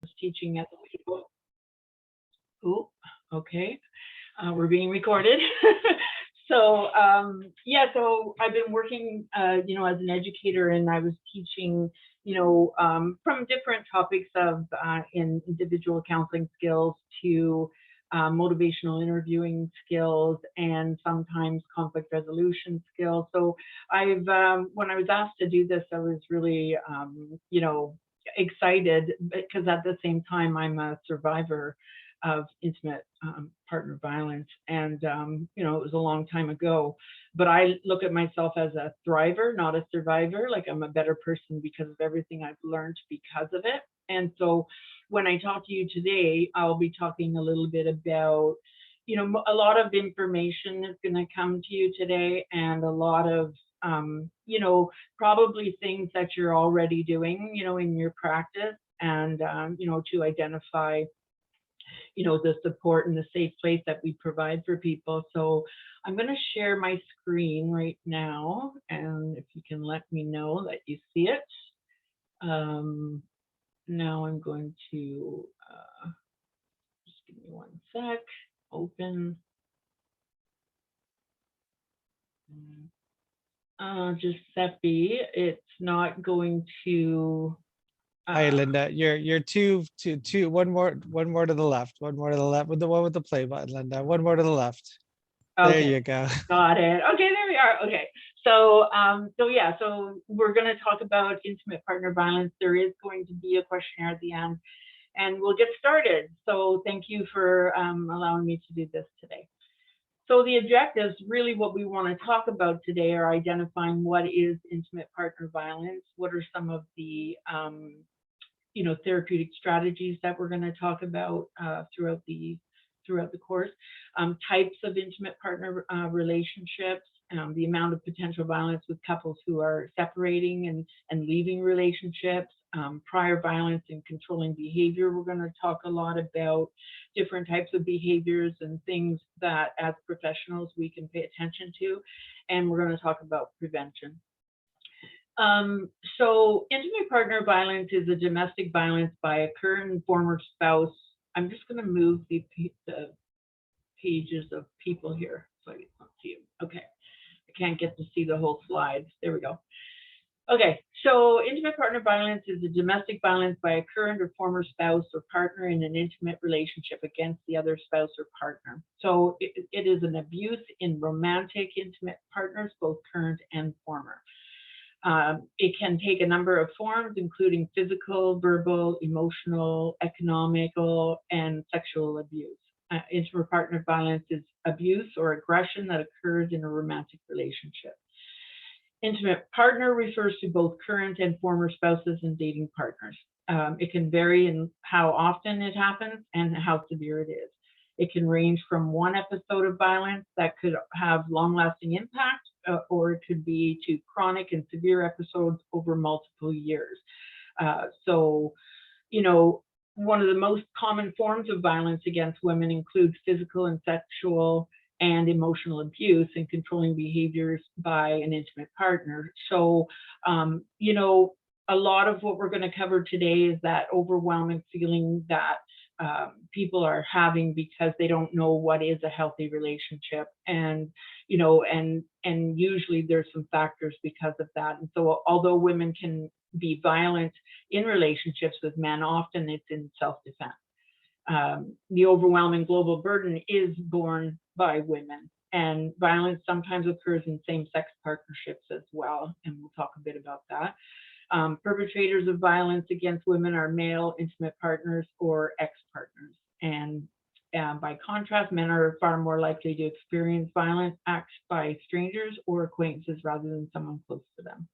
was teaching at the Oh, okay. We're being recorded. Yeah, so I've been working, as an educator, and I was teaching, from different topics of in individual counseling skills to motivational interviewing skills and sometimes conflict resolution skills. So when I was asked to do this, I was really, excited because at the same time, I'm a survivor of intimate partner violence. And, it was a long time ago, but I look at myself as a thriver, not a survivor. Like I'm a better person because of everything I've learned because of it. And so when I talk to you today, I'll be talking a little bit about, a lot of information is going to come to you today and a lot of, probably things that you're already doing, in your practice and, to identify the support and the safe place that we provide for people. So I'm going to share my screen right now, and if you can let me know that you see it. Now I'm going to just give me one sec. Open. Giuseppe, it's not going to. Hi, Linda. You're two. One more to the left. One more to the left with the one with the play button, Linda. One more to the left. There Okay, you go. got it. Okay, there we are. Okay, so we're going to talk about intimate partner violence. There is going to be a questionnaire at the end, and we'll get started. So thank you for allowing me to do this today. So the objectives, really what we want to talk about today are identifying what is intimate partner violence, what are some of the therapeutic strategies that we're going to talk about throughout the course, types of intimate partner relationships, the amount of potential violence with couples who are separating and leaving relationships, prior violence and controlling behavior. We're going to talk a lot about different types of behaviors and things that as professionals we can pay attention to, and we're going to talk about prevention. So intimate partner violence is a domestic violence by a current and former spouse. I'm just going to move the pages of people here so I can see them. Okay, I can't get to see the whole slide. There we go. Okay, so intimate partner violence is a domestic violence by a current or former spouse or partner in an intimate relationship against the other spouse or partner. So it is an abuse in romantic intimate partners, both current and former. It can take a number of forms, including physical, verbal, emotional, economical, and sexual abuse. Intimate partner violence is abuse or aggression that occurs in a romantic relationship. Intimate partner refers to both current and former spouses and dating partners. It can vary in how often it happens and how severe it is. It can range from one episode of violence that could have long-lasting impact, or it could be to chronic and severe episodes over multiple years. One of the most common forms of violence against women includes physical and sexual and emotional abuse and controlling behaviors by an intimate partner. So, a lot of what we're going to cover today is that overwhelming feeling that people are having because they don't know what is a healthy relationship, and usually there's some factors because of that. And so although women can be violent in relationships with men, often it's in self-defense. The overwhelming global burden is borne by women, and violence sometimes occurs in same-sex partnerships as well, and we'll talk a bit about that. Perpetrators of violence against women are male intimate partners or ex-partners. And by contrast, men are far more likely to experience violent acts by strangers or acquaintances rather than someone close to them.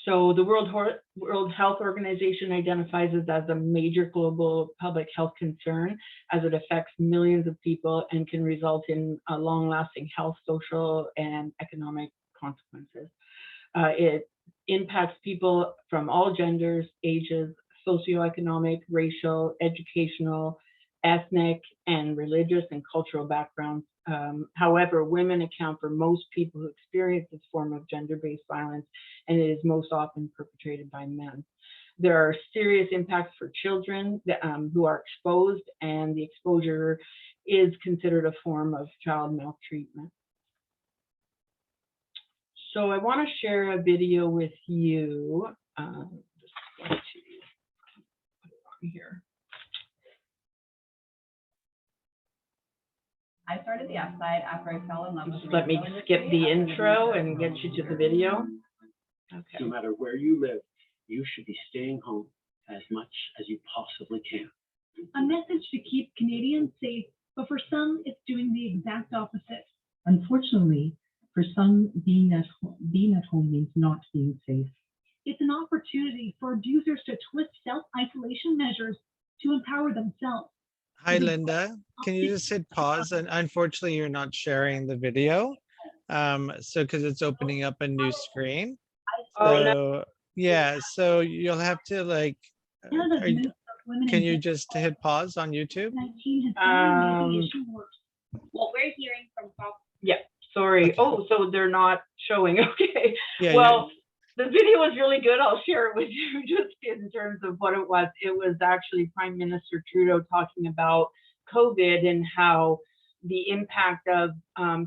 So the World Health Organization identifies it as a major global public health concern as it affects millions of people and can result in long-lasting health, social, and economic consequences. It impacts people from all genders, ages, socioeconomic, racial, educational, ethnic and religious and cultural backgrounds. However, women account for most people who experience this form of gender-based violence, and it is most often perpetrated by men. There are serious impacts for children who are exposed, and the exposure is considered a form of child maltreatment. So I want to share a video with you. Just want to put it on here. I started the app side after I fell in love with Just let me skip the intro and get you to the video. Okay. No matter where you live, you should be staying home as much as you possibly can. A message to keep Canadians safe, but for some, it's doing the exact opposite. Unfortunately, for some, being at home means not being safe. It's an opportunity for abusers to twist self-isolation measures to empower themselves. Hi, Linda. Can you just hit pause? And unfortunately, you're not sharing the video. So because it's opening up a new screen. Oh, no. So yeah, so you'll have to like, Canada's are you- Minister of Women can and you just hit pause on YouTube? COVID-19 has finally made the issue worse. What we're hearing from Pop. Yeah, sorry. Okay. Oh, so they're not showing. Okay. Yeah. Well, the video was really good. I'll share it with you just in terms of what it was. It was actually Prime Minister Trudeau talking about COVID and how the impact of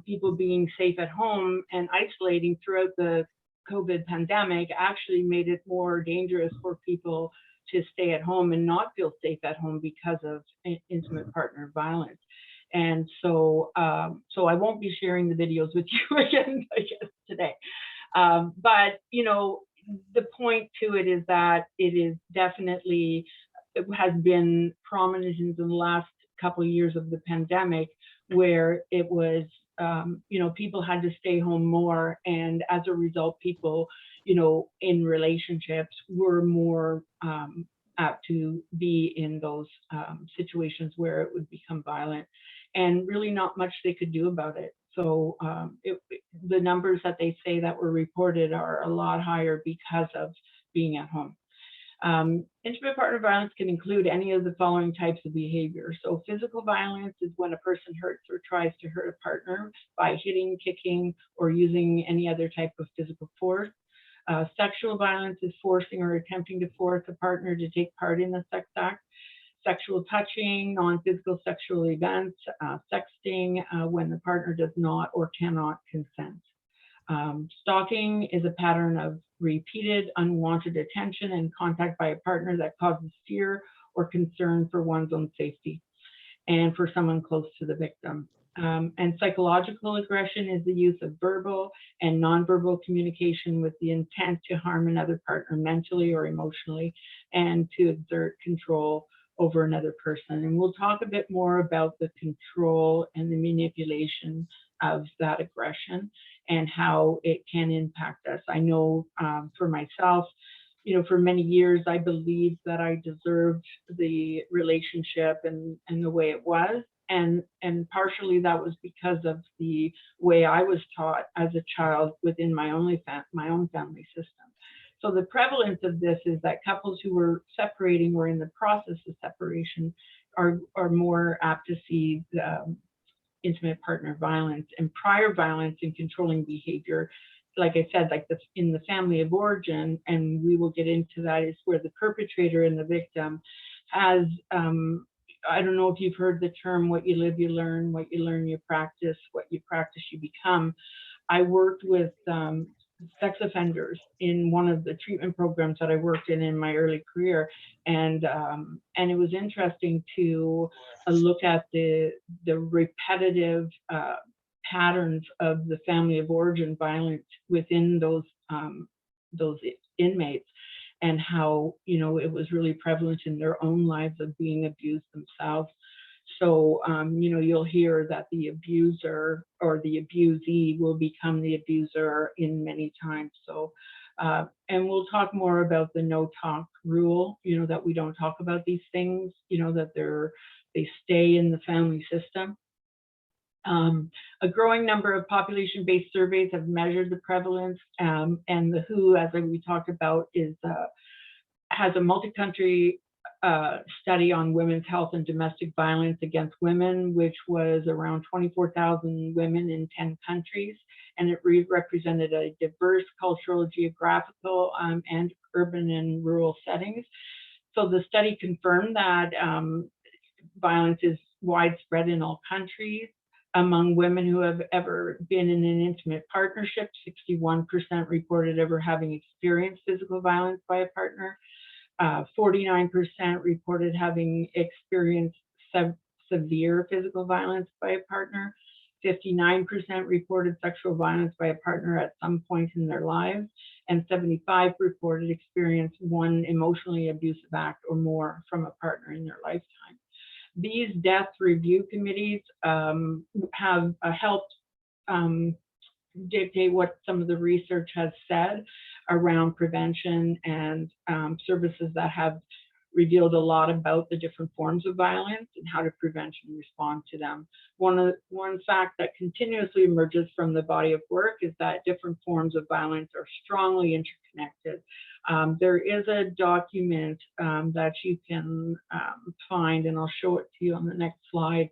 people being safe at home and isolating throughout the COVID pandemic actually made it more dangerous for people to stay at home and not feel safe at home because of intimate partner violence. And so, so I won't be sharing the videos with you again, I guess, today. But, you know, the point to it is that it is definitely, it has been prominent in the last couple of years of the pandemic, where it was, you know, people had to stay home more. And as a result, people, you know, in relationships were more apt to be in those situations where it would become violent, and really not much they could do about it. So the numbers that they say that were reported are a lot higher because of being at home. Intimate partner violence can include any of the following types of behavior. So physical violence is when a person hurts or tries to hurt a partner by hitting, kicking, or using any other type of physical force. Sexual violence is forcing or attempting to force a partner to take part in a sex act. Sexual touching, non-physical sexual events, sexting when the partner does not or cannot consent. Stalking is a pattern of repeated unwanted attention and contact by a partner that causes fear or concern for one's own safety and for someone close to the victim. And psychological aggression is the use of verbal and nonverbal communication with the intent to harm another partner mentally or emotionally and to exert control over another person. And we'll talk a bit more about the control and the manipulation of that aggression and how it can impact us. I know for myself, you know, for many years, I believed that I deserved the relationship and the way it was. And partially that was because of the way I was taught as a child within my own family system. So the prevalence of this is that couples who were separating or in the process of separation are more apt to see intimate partner violence and prior violence and controlling behavior. Like I said, like this in the family of origin, and we will get into that, is where the perpetrator and the victim has, I don't know if you've heard the term, what you live, you learn, what you learn, you practice, what you practice, you become. I worked with sex offenders in one of the treatment programs that I worked in my early career, and it was interesting to look at the repetitive patterns of the family of origin violence within those inmates, and how, you know, it was really prevalent in their own lives of being abused themselves. So, you know, you'll hear that the abuser or the abusee will become the abuser in many times. So, and we'll talk more about the no talk rule, you know, that we don't talk about these things, you know, that they stay in the family system. A growing number of population-based surveys have measured the prevalence, and the WHO, as we talked about, has a multi-country study on women's health and domestic violence against women, which was around 24,000 women in 10 countries. And it represented a diverse cultural, geographical, and urban and rural settings. So the study confirmed that violence is widespread in all countries. Among women who have ever been in an intimate partnership, 61% reported ever having experienced physical violence by a partner. 49% reported having experienced severe physical violence by a partner. 59% reported sexual violence by a partner at some point in their lives, and 75% reported experience one emotionally abusive act or more from a partner in their lifetime. These death review committees have helped dictate what some of the research has said around prevention and services that have revealed a lot about the different forms of violence and how to prevent and respond to them. One fact that continuously emerges from the body of work is that different forms of violence are strongly interconnected. There is a document that you can find, and I'll show it to you on the next slide.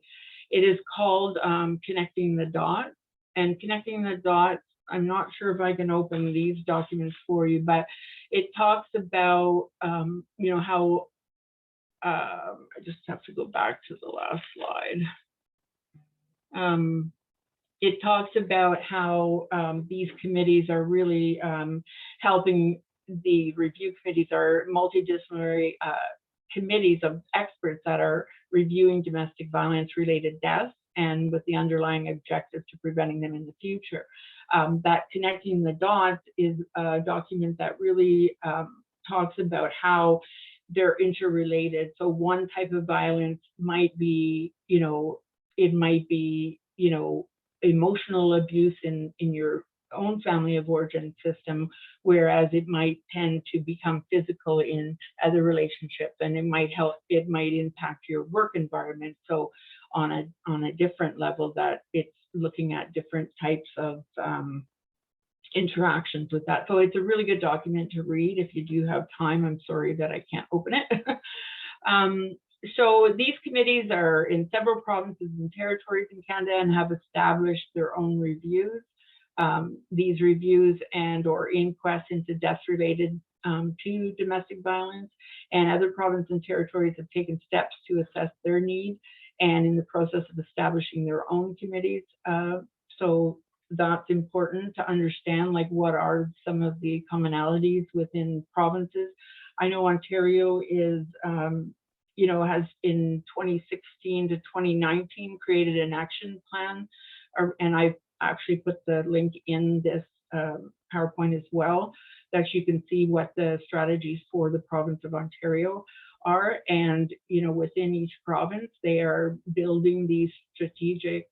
It is called Connecting the Dots. And Connecting the Dots, I'm not sure if I can open these documents for you, but it talks about, you know, how, I just have to go back to the last slide. It talks about how these committees are really helping. The review committees are multidisciplinary committees of experts that are reviewing domestic violence related deaths and with the underlying objective to preventing them in the future. That Connecting the Dots is a document that really talks about how they're interrelated. So one type of violence might be, you know, it might be, you know, emotional abuse in your own family of origin system, whereas it might tend to become physical in other relationships, and it might impact your work environment. So on a different level, that it's looking at different types of interactions with that. So it's a really good document to read if you do have time. I'm sorry that I can't open it. So these committees are in several provinces and territories in Canada and have established their own reviews. These reviews and or inquests into deaths related to domestic violence, and other provinces and territories have taken steps to assess their needs and in the process of establishing their own committees. So that's important to understand, like, what are some of the commonalities within provinces. I know Ontario is, you know, has in 2016 to 2019 created an action plan, and I've actually put the link in this PowerPoint as well, that you can see what the strategies for the province of Ontario are. And, you know, within each province, they are building these strategic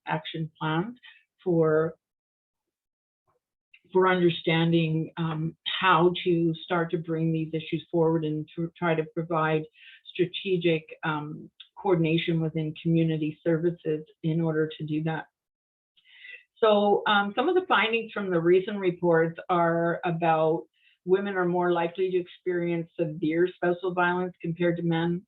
action plans for understanding how to start to bring these issues forward and to try to provide strategic coordination within community services in order to do that. So some of the findings from the recent reports are about women are more likely to experience severe spousal violence compared to men.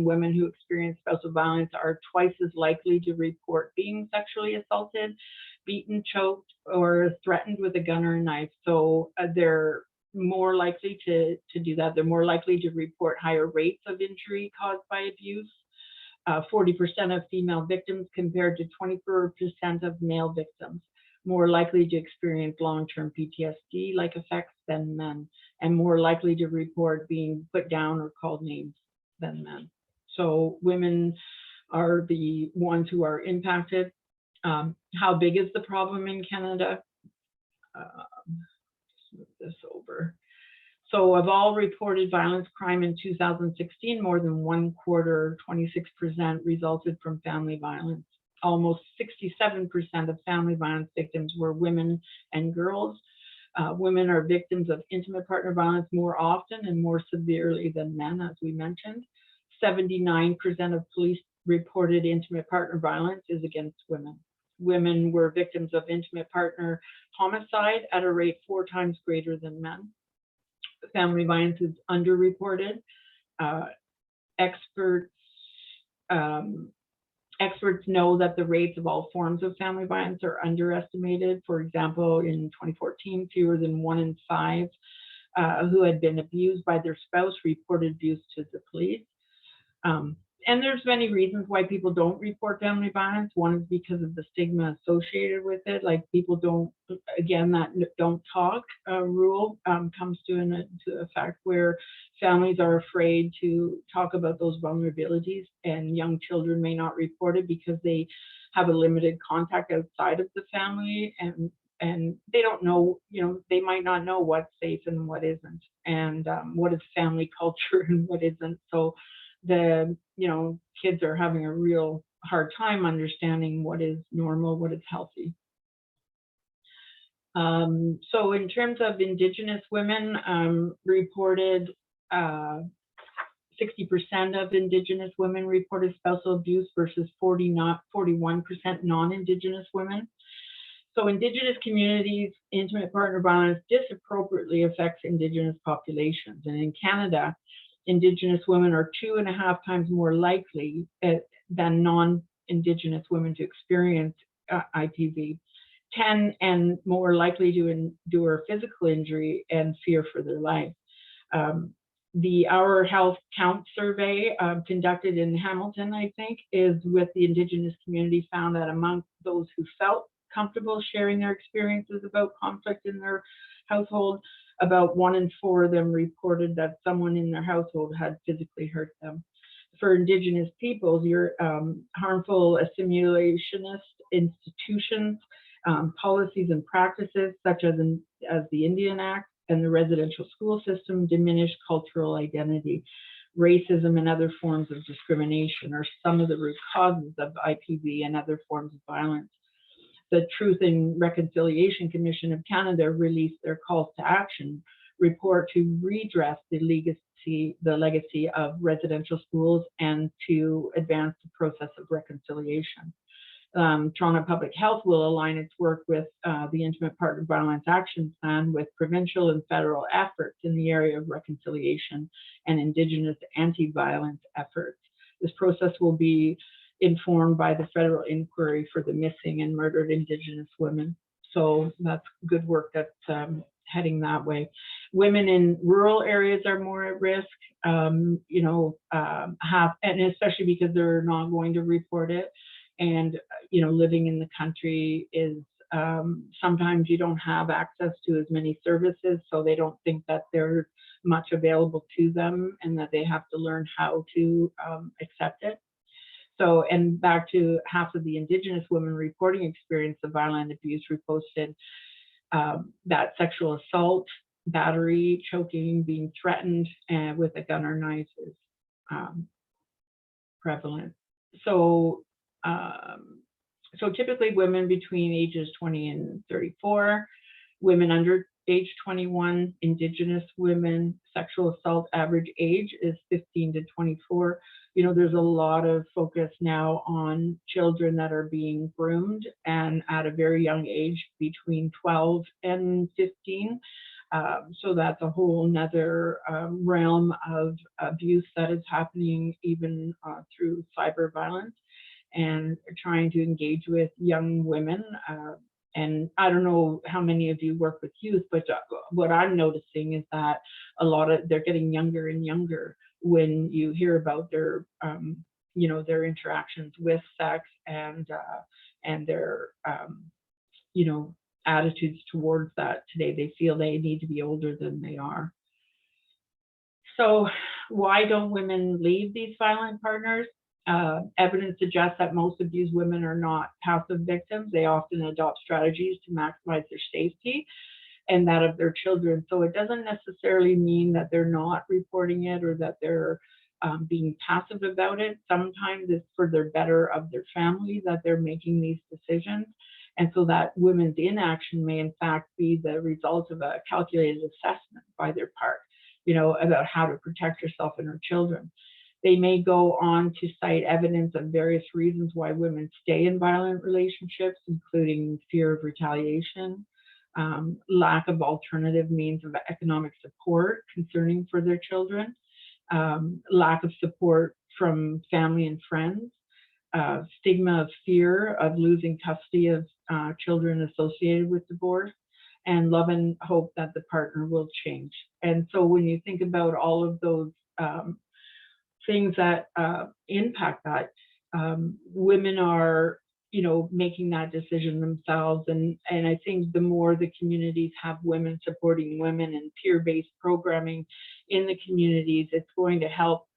Women who experience spousal violence are twice as likely to report being sexually assaulted, beaten, choked, or threatened with a gun or a knife. So they're more likely to do that. They're more likely to report higher rates of injury caused by abuse. 40% of female victims compared to 24% of male victims, more likely to experience long-term PTSD-like effects than men, and more likely to report being put down or called names than men. So women are the ones who are impacted. How big is the problem in Canada? Just move this over. So of all reported violence crime in 2016, more than one quarter, 26%, resulted from family violence. Almost 67% of family violence victims were women and girls. Women are victims of intimate partner violence more often and more severely than men, as we mentioned. 79% of police reported intimate partner violence is against women. Women were victims of intimate partner homicide at a rate 4 times greater than men. Family violence is underreported. experts experts know that the rates of all forms of family violence are underestimated. For example, in 2014, fewer than 1 in 5 who had been abused by their spouse reported abuse to the police. And there's many reasons why people don't report family violence. One is because of the stigma associated with it. Like people don't, again, that don't talk rule comes to effect where families are afraid to talk about those vulnerabilities, and young children may not report it because they have a limited contact outside of the family, and they don't know, they might not know what's safe and what isn't, and what is family culture and what isn't. So the kids are having a real hard time understanding what is normal, what is healthy. So in terms of Indigenous women, reported 60% of Indigenous women reported spousal abuse versus 41% non-Indigenous women. So Indigenous communities, intimate partner violence disappropriately affects Indigenous populations. And in Canada, Indigenous women are 2.5 times more likely than non-Indigenous women to experience IPV, 10 and more likely to endure physical injury and fear for their life. The Our Health Count survey conducted in Hamilton, I think, is with the Indigenous community, found that among those who felt comfortable sharing their experiences about conflict in their household, about 1 in 4 of them reported that someone in their household had physically hurt them. For Indigenous peoples, your harmful assimilationist institutions, policies and practices such as the Indian Act and the residential school system diminish cultural identity. Racism and other forms of discrimination are some of the root causes of IPV and other forms of violence. The Truth and Reconciliation Commission of Canada released their calls to action report to redress the legacy of residential schools and to advance the process of reconciliation. Toronto Public Health will align its work with the Intimate Partner Violence Action Plan with provincial and federal efforts in the area of reconciliation and Indigenous anti-violence efforts. This process will be informed by the federal inquiry for the missing and murdered Indigenous women. So that's good work that's heading that way. Women in rural areas are more at risk, and especially because they're not going to report it. And, living in the country is, sometimes you don't have access to as many services, so they don't think that there's much available to them and that they have to learn how to accept it. So, and back to half of the Indigenous women reporting experience of violent abuse reposted that sexual assault, battery, choking, being threatened with a gun or knife is prevalent. So typically women between ages 20 and 34, women under age 21, Indigenous women, sexual assault average age is 15 to 24. There's a lot of focus now on children that are being groomed and at a very young age, between 12 and 15. So that's a whole nother realm of abuse that is happening even through cyber violence, and trying to engage with young women. And I don't know how many of you work with youth, but what I'm noticing is that they're getting younger and younger when you hear about their, their interactions with sex and their, attitudes towards that today. They feel they need to be older than they are. So why don't women leave these violent partners? Evidence suggests that most abused women are not passive victims. They often adopt strategies to maximize their safety and that of their children. So it doesn't necessarily mean that they're not reporting it or that they're being passive about it. Sometimes it's for the better of their family that they're making these decisions. And so that women's inaction may in fact be the result of a calculated assessment by their part, about how to protect herself and her children. They may go on to cite evidence of various reasons why women stay in violent relationships, including fear of retaliation, lack of alternative means of economic support concerning for their children, lack of support from family and friends, stigma of fear of losing custody of children associated with divorce, and love and hope that the partner will change. And so when you think about all of those things that impact that, women are, you know, making that decision themselves. And I think the more the communities have women supporting women and peer-based programming in the communities, it's going to help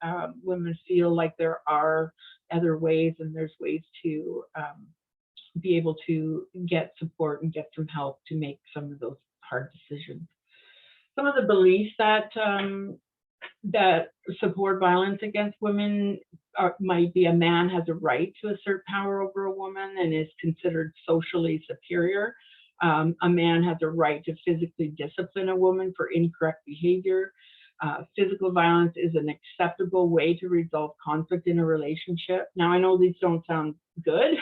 women feel like there are other ways, and there's ways to be able to get support and get some help to make some of those hard decisions. Some of the beliefs that that support violence against women might be: a man has a right to assert power over a woman and is considered socially superior. A man has a right to physically discipline a woman for incorrect behavior. Physical violence is an acceptable way to resolve conflict in a relationship. Now, I know these don't sound good,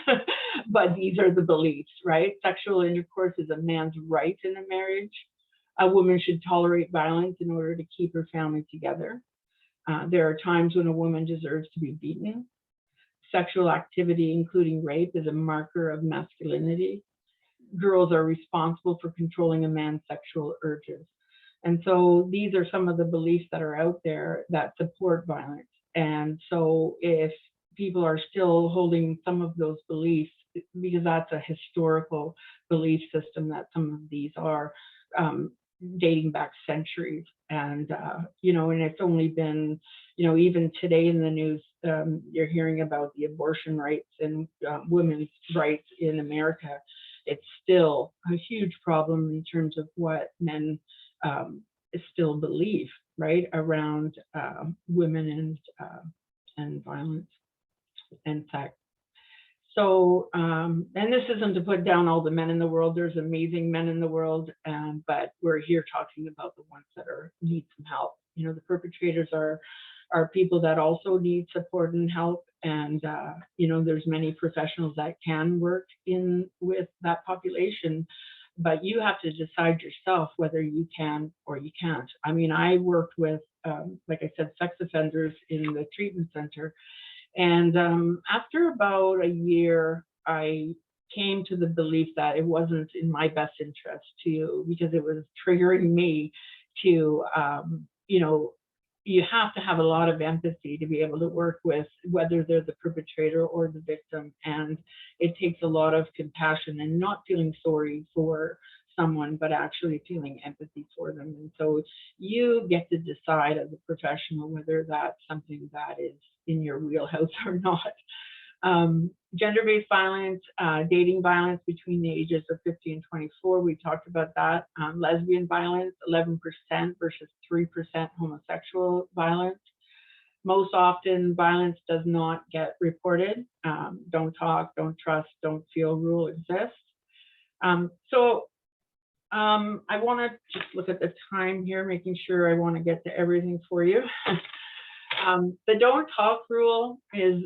but these are the beliefs, right? Sexual intercourse is a man's right in a marriage. A woman should tolerate violence in order to keep her family together. There are times when a woman deserves to be beaten. Sexual activity, including rape, is a marker of masculinity. Girls are responsible for controlling a man's sexual urges. And so these are some of the beliefs that are out there that support violence. And so if people are still holding some of those beliefs, because that's a historical belief system that some of these are, dating back centuries. And, you know, and it's only been, you know, even today in the news, you're hearing about the abortion rights and women's rights in America. It's still a huge problem in terms of what men still believe, right, around women and violence and sex. So, and this isn't to put down all the men in the world. There's amazing men in the world, but we're here talking about the ones that need some help. You know, the perpetrators are people that also need support and help. And, you know, there's many professionals that can work with that population, but you have to decide yourself whether you can or you can't. I mean, I worked with, like I said, sex offenders in the treatment center. And after about a year, I came to the belief that it wasn't in my best interest because it was triggering me to, you know, you have to have a lot of empathy to be able to work with whether they're the perpetrator or the victim. And it takes a lot of compassion and not feeling sorry for someone, but actually feeling empathy for them. And so you get to decide as a professional whether that's something that is in your wheelhouse or not. Gender-based violence, dating violence between the ages of 50 and 24, we talked about that. Lesbian violence, 11% versus 3% homosexual violence. Most often, violence does not get reported. Don't talk, don't trust, don't feel rule exists. I want to just look at the time here, making sure I want to get to everything for you. The don't talk rule is,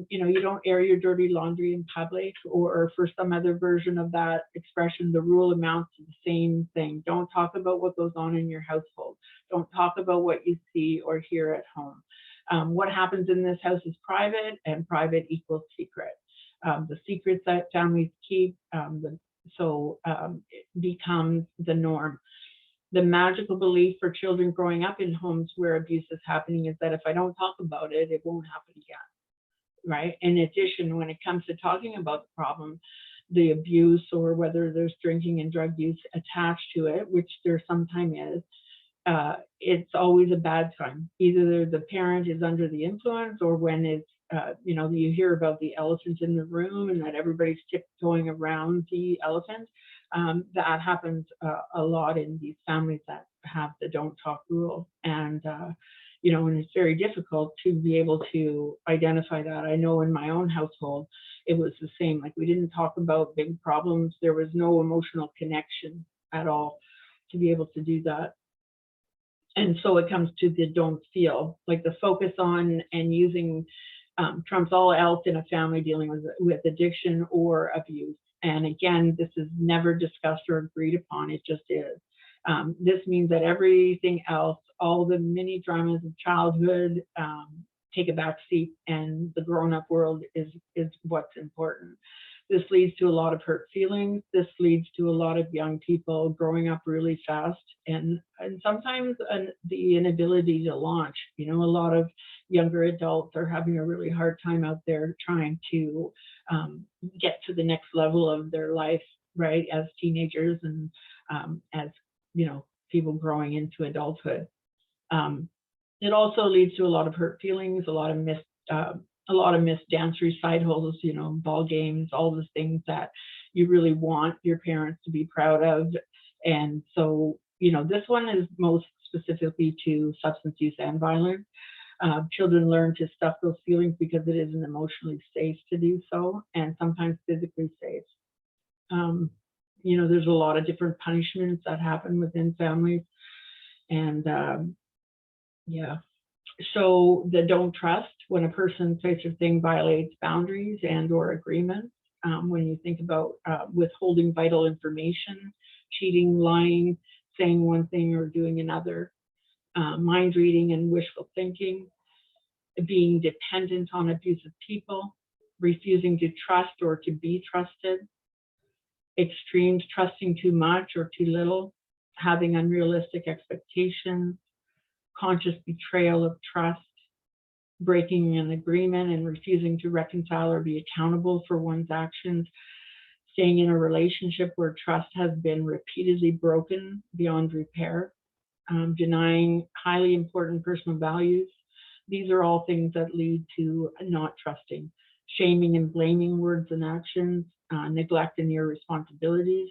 you know, you don't air your dirty laundry in public, or for some other version of that expression, the rule amounts to the same thing. Don't talk about what goes on in your household. Don't talk about what you see or hear at home. What happens in this house is private, and private equals secret. The secrets that families keep, it becomes the norm. The magical belief for children growing up in homes where abuse is happening is that if I don't talk about it, it won't happen again, right? In addition, when it comes to talking about the problem, the abuse, or whether there's drinking and drug use attached to it, which there sometimes is, it's always a bad time. Either the parent is under the influence, or when it's, you know, you hear about the elephant in the room and that everybody's tiptoeing around the elephant. That happens a lot in these families that have the don't talk rule. And, you know, and it's very difficult to be able to identify that. I know in my own household, it was the same. Like, we didn't talk about big problems. There was no emotional connection at all to be able to do that. And so it comes to the don't feel, like the focus on and using trumps all else in a family dealing with addiction or abuse. And again, this is never discussed or agreed upon. It just is. This means that everything else, all the mini dramas of childhood, take a back seat, and the grown-up world is what's important. This leads to a lot of hurt feelings. This leads to a lot of young people growing up really fast, and sometimes the inability to launch. You know, a lot of younger adults are having a really hard time out there trying to get to the next level of their life, right, as teenagers and as, you know, people growing into adulthood. It also leads to a lot of hurt feelings, a lot of missed dance recitals, you know, ball games, all the things that you really want your parents to be proud of. And so, you know, this one is most specifically to substance use and violence. Children learn to stuff those feelings because it isn't emotionally safe to do so, and sometimes physically safe. You know, there's a lot of different punishments that happen within families, and yeah. So the don't trust, when a person says a thing violates boundaries and or agreements. When you think about withholding vital information, cheating, lying, saying one thing or doing another, mind reading and wishful thinking, being dependent on abusive people, refusing to trust or to be trusted, extremes, trusting too much or too little, having unrealistic expectations, conscious betrayal of trust, breaking an agreement and refusing to reconcile or be accountable for one's actions, staying in a relationship where trust has been repeatedly broken beyond repair, denying highly important personal values. These are all things that lead to not trusting, shaming and blaming words and actions, neglecting your responsibilities,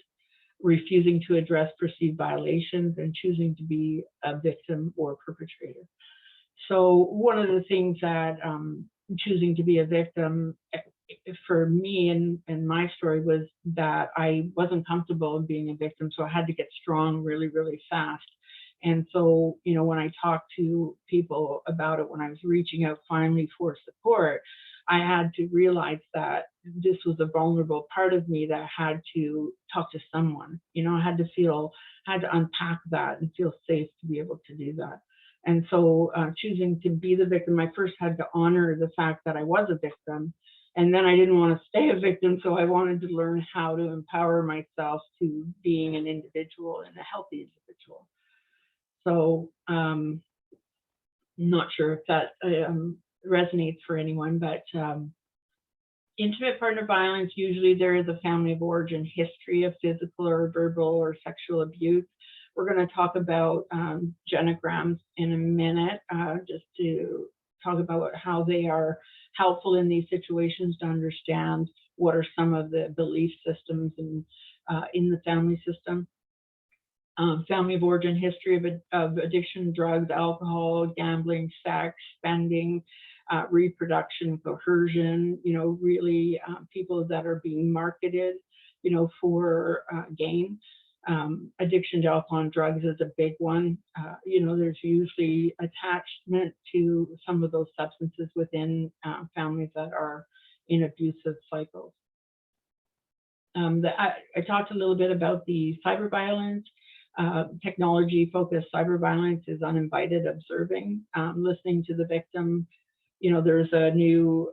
refusing to address perceived violations, and choosing to be a victim or perpetrator. So one of the things that choosing to be a victim for me and my story was that I wasn't comfortable being a victim, so I had to get strong really, really fast. And so, you know, when I talked to people about it, when I was reaching out finally for support, I had to realize that this was a vulnerable part of me that had to talk to someone. You know, I had to unpack that and feel safe to be able to do that. And so choosing to be the victim, I first had to honor the fact that I was a victim. And then I didn't want to stay a victim, so I wanted to learn how to empower myself to being an individual and a healthy individual. So not sure if that resonates for anyone, but intimate partner violence, usually there is a family of origin history of physical or verbal or sexual abuse. We're going to talk about genograms in a minute, just to talk about how they are helpful in these situations to understand what are some of the belief systems and in the family system. Family of origin history of addiction, drugs, alcohol, gambling, sex, spending, reproduction, coercion, you know, really people that are being marketed, you know, for gain. Addiction to alcohol and drugs is a big one. You know, there's usually attachment to some of those substances within families that are in abusive cycles. I talked a little bit about the cyber violence. Technology-focused cyber violence is uninvited observing, listening to the victim. You know, there's a new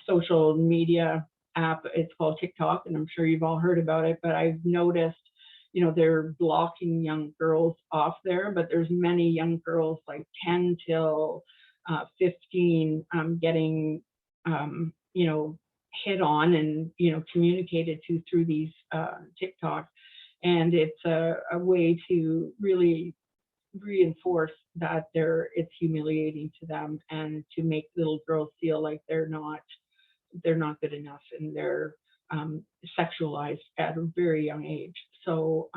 social media app, it's called TikTok, and I'm sure you've all heard about it, but I've noticed, you know, they're blocking young girls off there, but there's many young girls like 10 till 15 getting, you know, hit on and, you know, communicated to through these TikTok. And it's a way to really reinforce that it's humiliating to them and to make little girls feel like they're not good enough, and they're sexualized at a very young age. So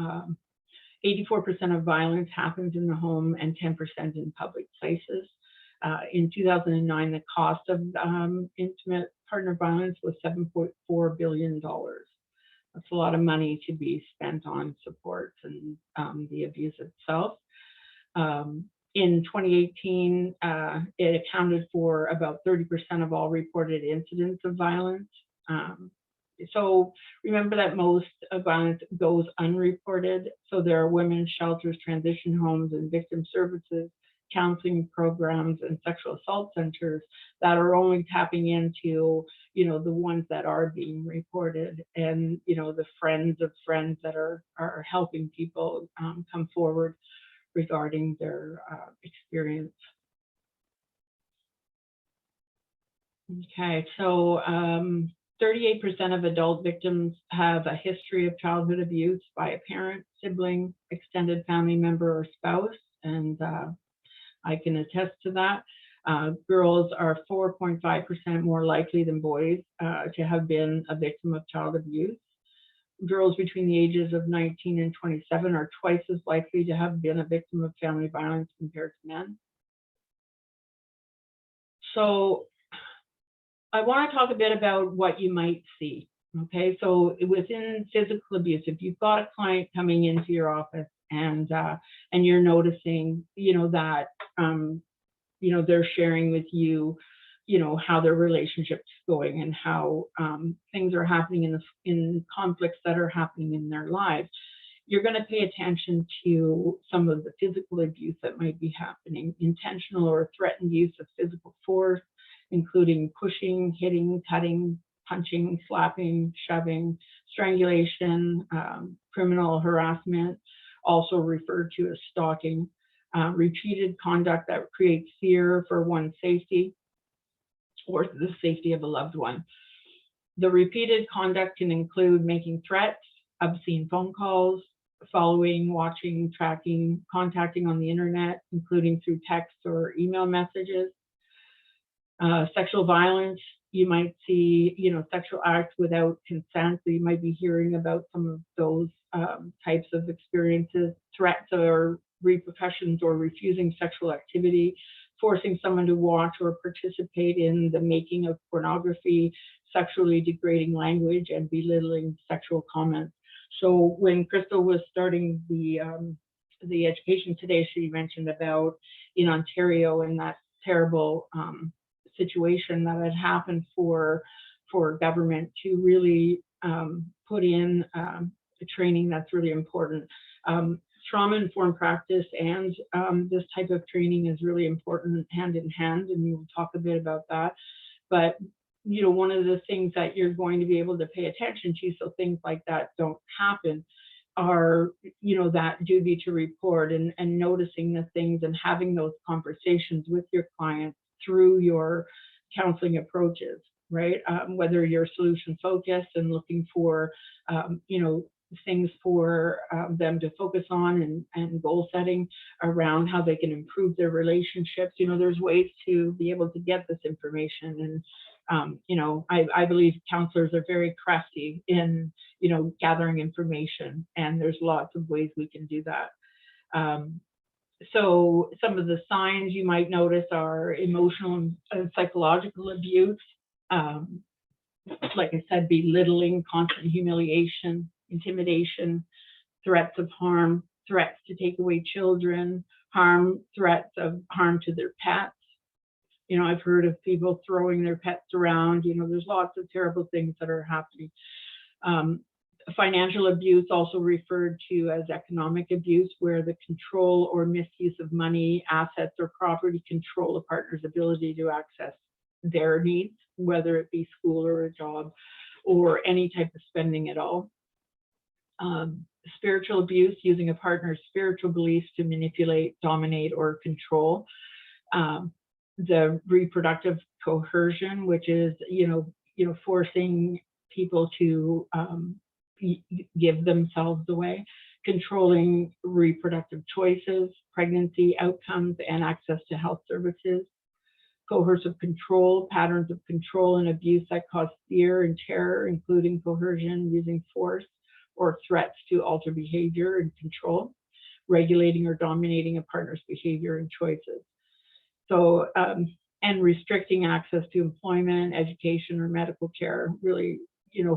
84% of violence happens in the home and 10% in public places. In 2009, the cost of intimate partner violence was $7.4 billion. That's a lot of money to be spent on support and the abuse itself. In 2018, it accounted for about 30% of all reported incidents of violence. So remember that most of violence goes unreported. So there are women's shelters, transition homes, and victim services, counseling programs, and sexual assault centers that are only tapping into, the ones that are being reported, and, the friends of friends that are helping people come forward regarding their experience. Okay, so 38% of adult victims have a history of childhood abuse by a parent, sibling, extended family member, or spouse, and I can attest to that. Girls are 4.5% more likely than boys to have been a victim of child abuse. Girls between the ages of 19 and 27 are twice as likely to have been a victim of family violence compared to men. So I want to talk a bit about what you might see. Okay, so within physical abuse, if you've got a client coming into your office and you're noticing, that they're sharing with you, how their relationship's going and how things are happening in conflicts that are happening in their lives, you're going to pay attention to some of the physical abuse that might be happening, intentional or threatened use of physical force, including pushing, hitting, cutting, punching, slapping, shoving, strangulation, criminal harassment, also referred to as stalking, repeated conduct that creates fear for one's safety or the safety of a loved one. The repeated conduct can include making threats, obscene phone calls, following, watching, tracking, contacting on the internet, including through text or email messages. Sexual violence, you might see, sexual acts without consent. So you might be hearing about some of those types of experiences, threats or repercussions or refusing sexual activity, forcing someone to watch or participate in the making of pornography, sexually degrading language, and belittling sexual comments. So when Crystal was starting the education today, she mentioned about in Ontario and that terrible situation that had happened for government to really put in the training that's really important. Trauma-informed practice and this type of training is really important hand in hand, and we'll talk a bit about that. But one of the things that you're going to be able to pay attention to so things like that don't happen are, that duty to report and noticing the things and having those conversations with your clients through your counseling approaches, right? Whether you're solution focused and looking for, things for them to focus on and goal setting around how they can improve their relationships. There's ways to be able to get this information. And, I believe counselors are very crafty in, gathering information, and there's lots of ways we can do that. So some of the signs you might notice are emotional and psychological abuse. Like I said, belittling, constant humiliation, intimidation, threats of harm, threats to take away children, threats of harm to their pets. I've heard of people throwing their pets around. There's lots of terrible things that are happening. Financial abuse, also referred to as economic abuse, where the control or misuse of money, assets, or property control a partner's ability to access their needs, whether it be school or a job or any type of spending at all. Spiritual abuse, using a partner's spiritual beliefs to manipulate, dominate, or control. The reproductive coercion, which is, forcing people to give themselves away, controlling reproductive choices, pregnancy outcomes, and access to health services. Coercive control, patterns of control and abuse that cause fear and terror, including coercion, using force, or threats to alter behavior and control, regulating or dominating a partner's behavior and choices. So, and restricting access to employment, education, or medical care, really,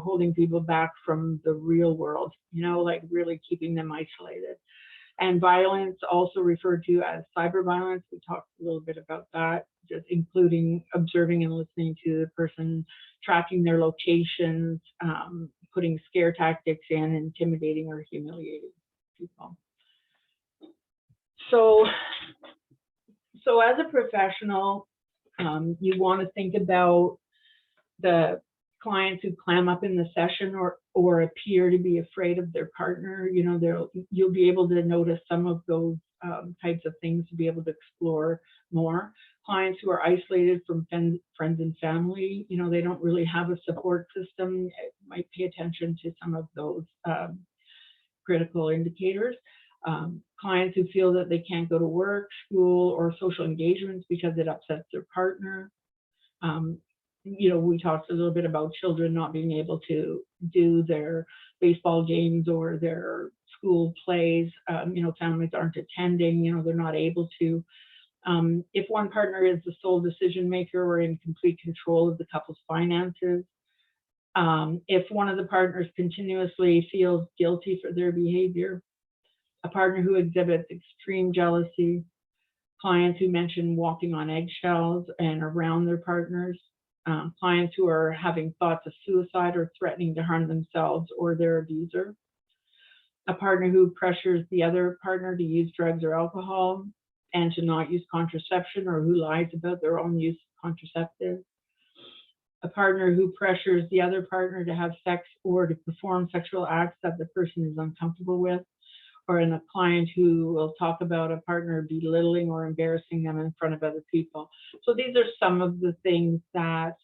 holding people back from the real world, like really keeping them isolated. And violence, also referred to as cyber violence. We talked a little bit about that, just including observing and listening to the person, tracking their locations, putting scare tactics in, intimidating or humiliating people. So as a professional, you want to think about the clients who clam up in the session or appear to be afraid of their partner. You know, you'll be able to notice some of those types of things to be able to explore more. Clients who are isolated from friends and family, you know, they don't really have a support system. It might pay attention to some of those critical indicators. Clients who feel that they can't go to work, school, or social engagements because it upsets their partner. You know, we talked a little bit about children not being able to do their baseball games or their school plays. You know, families aren't attending, you know, they're not able to. If one partner is the sole decision maker or in complete control of the couple's finances. If one of the partners continuously feels guilty for their behavior. A partner who exhibits extreme jealousy. Clients who mention walking on eggshells and around their partners. Clients who are having thoughts of suicide or threatening to harm themselves or their abuser. A partner who pressures the other partner to use drugs or alcohol and to not use contraception, or who lies about their own use of contraceptives. A partner who pressures the other partner to have sex or to perform sexual acts that the person is uncomfortable with. Or in a client who will talk about a partner belittling or embarrassing them in front of other people. So these are some of the things that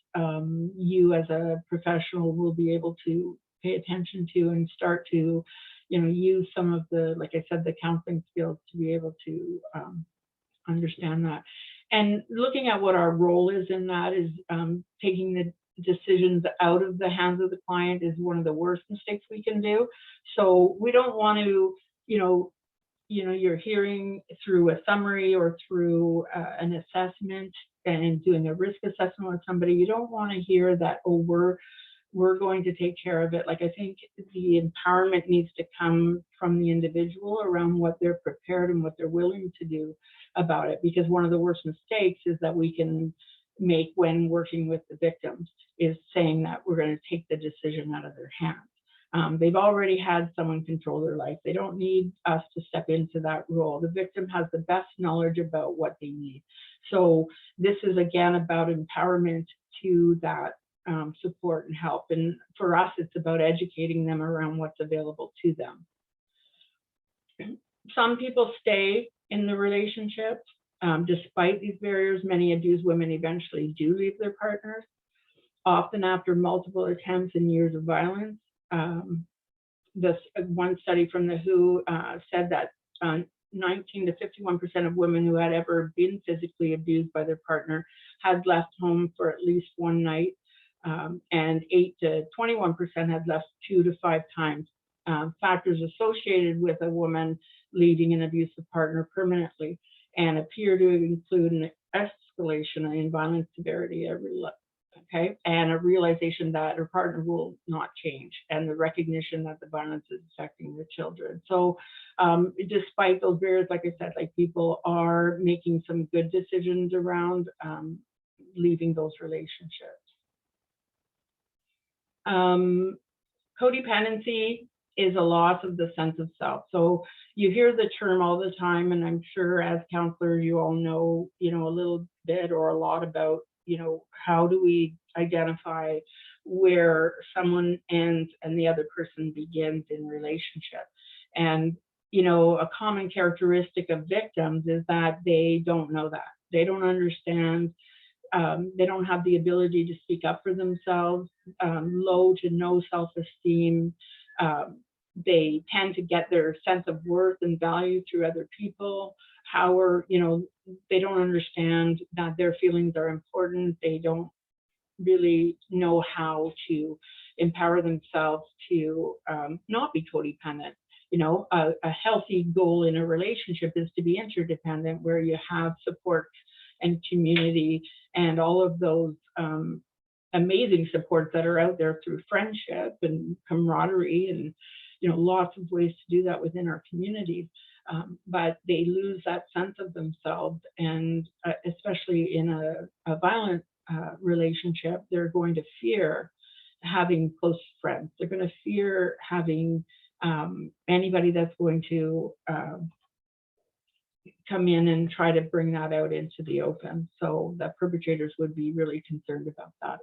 you as a professional will be able to pay attention to and start to, you know, use some of the, like I said, the counseling skills to be able to understand that. And looking at what our role is in that is taking the decisions out of the hands of the client is one of the worst mistakes we can do. So we don't want to, you know, you're hearing through a summary or through an assessment and doing a risk assessment with somebody, you don't want to hear that, oh, we're going to take care of it. Like, I think the empowerment needs to come from the individual around what they're prepared and what they're willing to do about it. Because one of the worst mistakes is that we can make when working with the victims is saying that we're going to take the decision out of their hands. They've already had someone control their life. They don't need us to step into that role. The victim has the best knowledge about what they need. So this is, again, about empowerment to that support and help. And for us, it's about educating them around what's available to them. Some people stay in the relationship. Despite these barriers, many abused women eventually do leave their partners, often after multiple attempts and years of violence. This one study from the WHO said that 19 to 51% of women who had ever been physically abused by their partner had left home for at least one night, and 8 to 21% had left 2 to 5 times. Factors associated with a woman leaving an abusive partner permanently and appear to include an escalation in violence severity, and a realization that her partner will not change, and the recognition that the violence is affecting the children. So despite those barriers, like I said, like, people are making some good decisions around leaving those relationships. Codependency is a loss of the sense of self. So you hear the term all the time, and I'm sure as counselors you all know, you know, a little bit or a lot about, you know, how do we identify where someone ends and the other person begins in relationship. And, you know, a common characteristic of victims is that they don't know that. They don't understand. They don't have the ability to speak up for themselves, low to no self-esteem. They tend to get their sense of worth and value through other people. You know, they don't understand that their feelings are important. They don't really know how to empower themselves to not be codependent. You know, a healthy goal in a relationship is to be interdependent, where you have support and community and all of those amazing supports that are out there through friendship and camaraderie and, you know, lots of ways to do that within our communities. but they lose that sense of themselves, and especially in a violent relationship, they're going to fear having close friends. They're going to fear having anybody that's going to come in and try to bring that out into the open. So the perpetrators would be really concerned about that.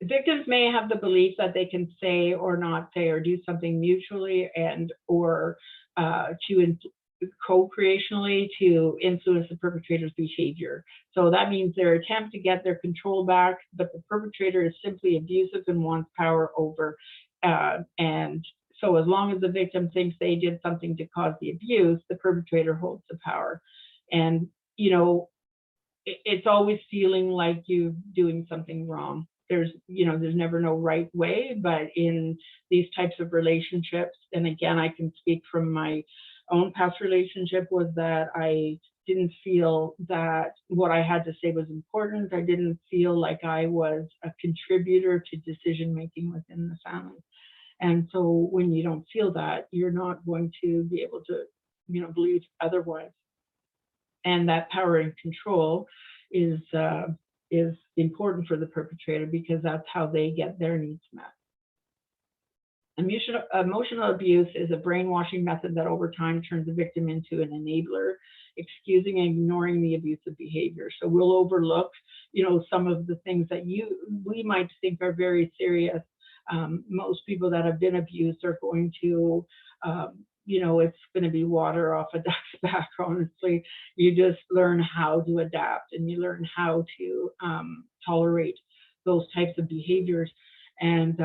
Victims may have the belief that they can say or not say or do something mutually and or co-creationally to influence the perpetrator's behavior. So that means their attempt to get their control back, but the perpetrator is simply abusive and wants power over. And so as long as the victim thinks they did something to cause the abuse, the perpetrator holds the power. And, you know, it's always feeling like you're doing something wrong. There's never no right way, but in these types of relationships, and again, I can speak from my own past relationship, was that I didn't feel that what I had to say was important. I didn't feel like I was a contributor to decision-making within the family. And so when you don't feel that, you're not going to be able to, believe otherwise. And that power and control is important for the perpetrator because that's how they get their needs met. Emotional abuse is a brainwashing method that over time turns the victim into an enabler, excusing and ignoring the abusive behavior. So we'll overlook, some of the things that we might think are very serious. Most people that have been abused are going to, it's going to be water off a duck's back, honestly. You just learn how to adapt and you learn how to tolerate those types of behaviors and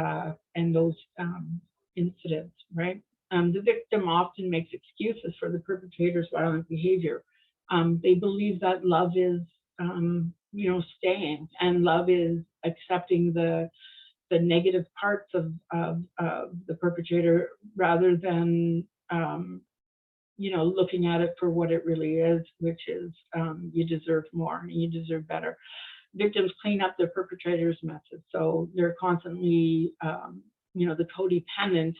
those incidents, right? The victim often makes excuses for the perpetrator's violent behavior. They believe that love is, staying, and love is accepting the negative parts of the perpetrator rather than looking at it for what it really is, which is you deserve more and you deserve better. Victims clean up their perpetrator's messes, so they're constantly, the codependent,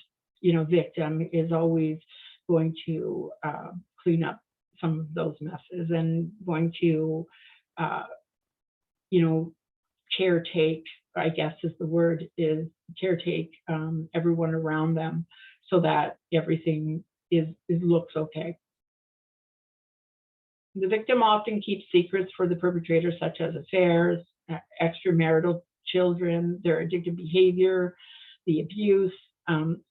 victim is always going to clean up some of those messes and going to, caretake, I guess is the word, is caretake everyone around them so that everything looks okay. The victim often keeps secrets for the perpetrator, such as affairs, extramarital children, their addictive behavior, the abuse.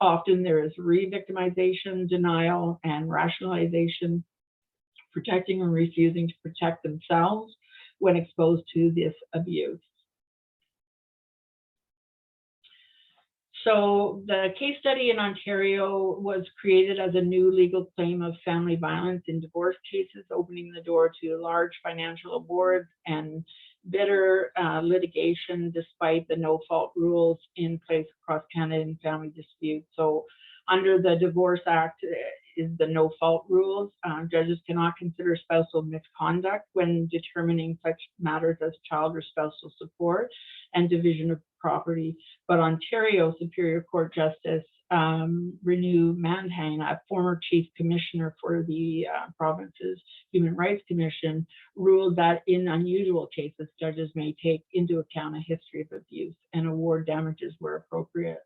Often there is re-victimization, denial, and rationalization, protecting and refusing to protect themselves when exposed to this abuse. So the case study in Ontario was created as a new legal claim of family violence in divorce cases, opening the door to large financial awards and bitter litigation despite the no-fault rules in place across Canada in family disputes. So under the Divorce Act is the no-fault rules. Judges cannot consider spousal misconduct when determining such matters as child or spousal support and division of property. But Ontario Superior Court Justice Renew Mandhane, a former chief commissioner for the province's Human Rights Commission, ruled that in unusual cases, judges may take into account a history of abuse and award damages where appropriate.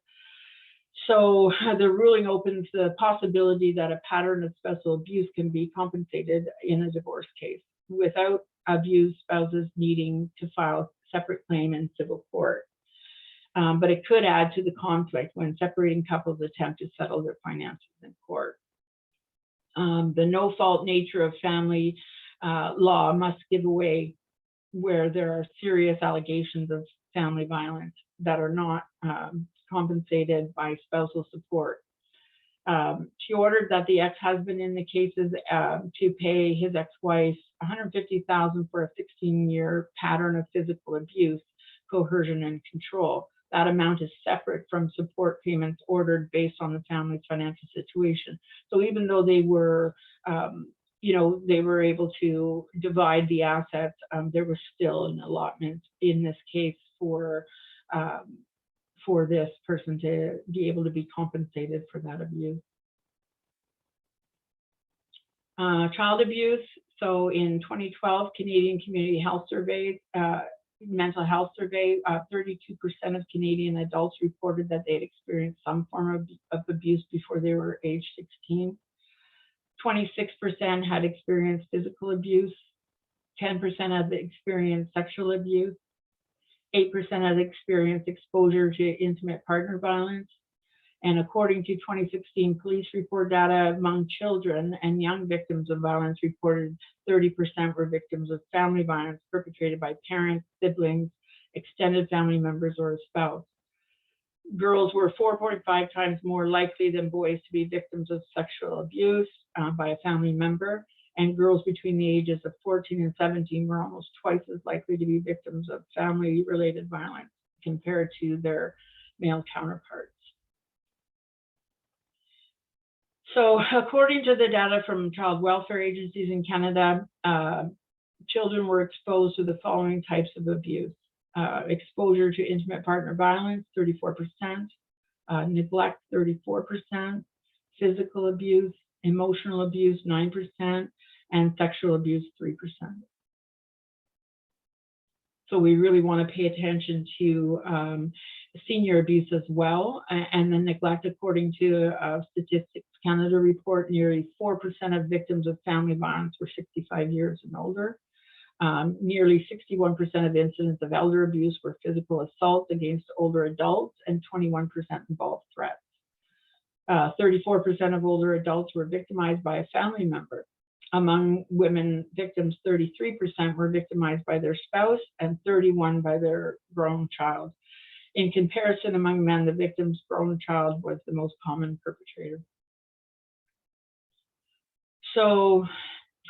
So the ruling opens the possibility that a pattern of spousal abuse can be compensated in a divorce case without abused spouses needing to file separate claim in civil court. But it could add to the conflict when separating couples attempt to settle their finances in court. The no-fault nature of family law must give way where there are serious allegations of family violence that are not compensated by spousal support. She ordered that the ex-husband in the cases to pay his ex-wife $150,000 for a 16-year pattern of physical abuse, coercion, and control. That amount is separate from support payments ordered based on the family's financial situation. So even though they were, they were able to divide the assets, there was still an allotment in this case for for this person to be able to be compensated for that abuse. Child abuse. So in 2012, Canadian Community Health Survey, mental health survey, 32% of Canadian adults reported that they'd experienced some form of abuse before they were age 16. 26% had experienced physical abuse. 10% had experienced sexual abuse. 8% had experienced exposure to intimate partner violence. And according to 2016 police report data among children and young victims of violence, reported 30% were victims of family violence perpetrated by parents, siblings, extended family members, or a spouse. Girls were 4.5 times more likely than boys to be victims of sexual abuse by a family member, and girls between the ages of 14 and 17 were almost twice as likely to be victims of family-related violence compared to their male counterparts. So according to the data from child welfare agencies in Canada, children were exposed to the following types of abuse. Exposure to intimate partner violence, 34%, neglect, 34%, physical abuse, emotional abuse, 9%, and sexual abuse, 3%. So we really want to pay attention to senior abuse as well. And the neglect, according to Statistics Canada report, nearly 4% of victims of family violence were 65 years and older. Nearly 61% of incidents of elder abuse were physical assault against older adults, and 21% involved threats. 34% of older adults were victimized by a family member. Among women victims, 33% were victimized by their spouse and 31% by their grown child. In comparison, among men, the victim's grown child was the most common perpetrator. So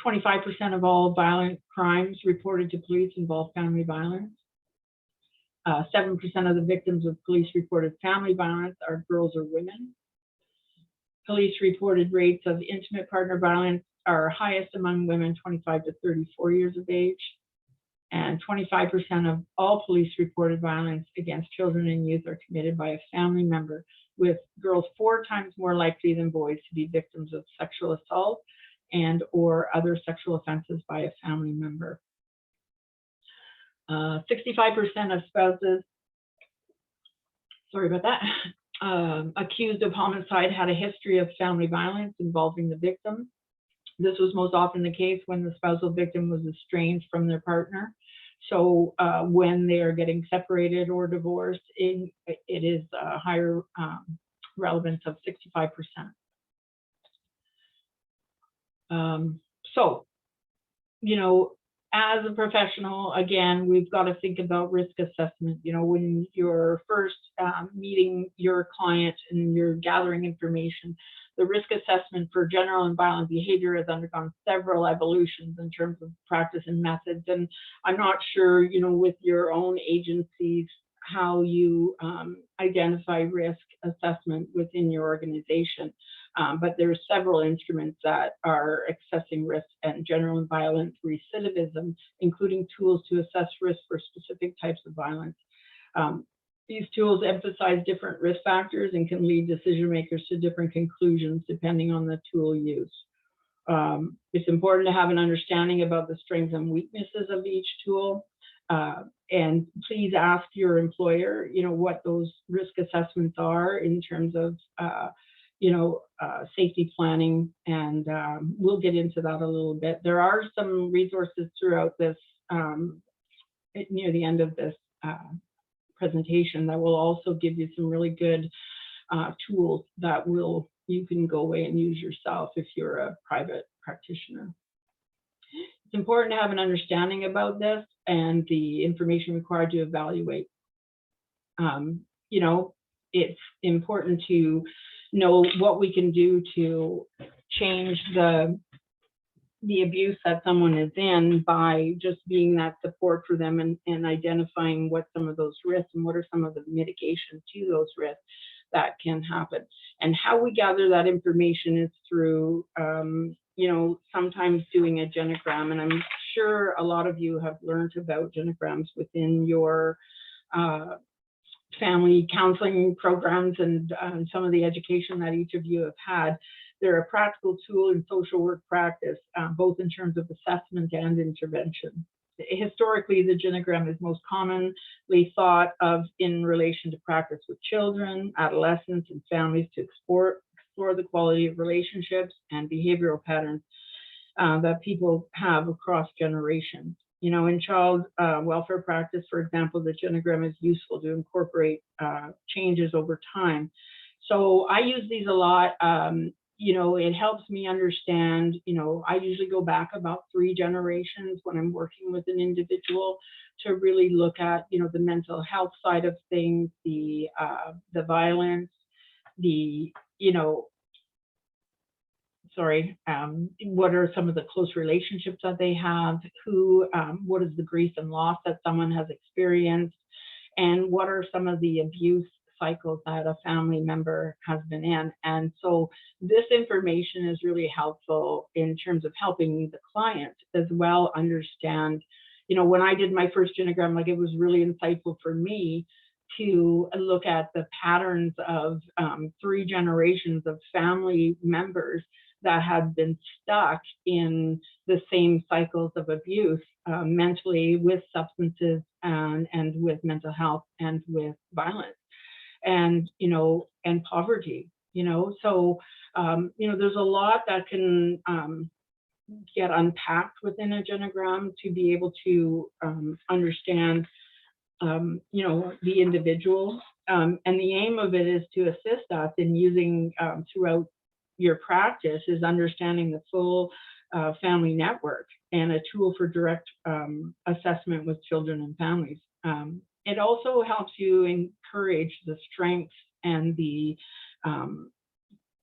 25% of all violent crimes reported to police involve family violence. 7% of the victims of police reported family violence are girls or women. Police reported rates of intimate partner violence are highest among women 25 to 34 years of age. And 25% of all police reported violence against children and youth are committed by a family member, with girls 4 times more likely than boys to be victims of sexual assault and or other sexual offenses by a family member. 65% of spouses, sorry about that, accused of homicide had a history of family violence involving the victim. This was most often the case when the spousal victim was estranged from their partner. So when they are getting separated or divorced, it is a higher relevance of 65%. So, you know, as a professional, again, we've got to think about risk assessment. You know, when you're first meeting your client and you're gathering information, the risk assessment for general and violent behavior has undergone several evolutions in terms of practice and methods. And I'm not sure, you know, with your own agencies, how you identify risk assessment within your organization. But there are several instruments that are assessing risk and general and violent recidivism, including tools to assess risk for specific types of violence. These tools emphasize different risk factors and can lead decision makers to different conclusions depending on the tool used. It's important to have an understanding about the strengths and weaknesses of each tool. And please ask your employer, you know, what those risk assessments are in terms of, you know, safety planning, and we'll get into that a little bit. There are some resources throughout this, near the end of this presentation, that will also give you some really good tools that you can go away and use yourself if you're a private practitioner. It's important to have an understanding about this and the information required to evaluate. You know, it's important to know what we can do to change the abuse that someone is in by just being that support for them, and identifying what some of those risks and what are some of the mitigations to those risks that can happen. And how we gather that information is through, you know, sometimes doing a genogram. And I'm sure a lot of you have learned about genograms within your family counseling programs and some of the education that each of you have had. They're a practical tool in social work practice, both in terms of assessment and intervention. Historically, the genogram is most commonly thought of in relation to practice with children, adolescents, and families to explore the quality of relationships and behavioral patterns that people have across generations. You know, in child welfare practice, for example, the genogram is useful to incorporate changes over time. So I use these a lot. You know, it helps me understand, you know, I usually go back about 3 generations when I'm working with an individual to really look at, you know, the mental health side of things, the violence, the, you know, what are some of the close relationships that they have, what is the grief and loss that someone has experienced, and what are some of the abuse cycles that a family member has been in. And so this information is really helpful in terms of helping the client as well understand, you know, when I did my first genogram, like, it was really insightful for me to look at the patterns of 3 generations of family members that had been stuck in the same cycles of abuse, mentally, with substances, and with mental health, and with violence, and, you know, and poverty, you know. So, you know, there's a lot that can get unpacked within a genogram to be able to understand, you know, the individual. And the aim of it is to assist us in using throughout your practice is understanding the full family network and a tool for direct assessment with children and families. It also helps you encourage the strengths and the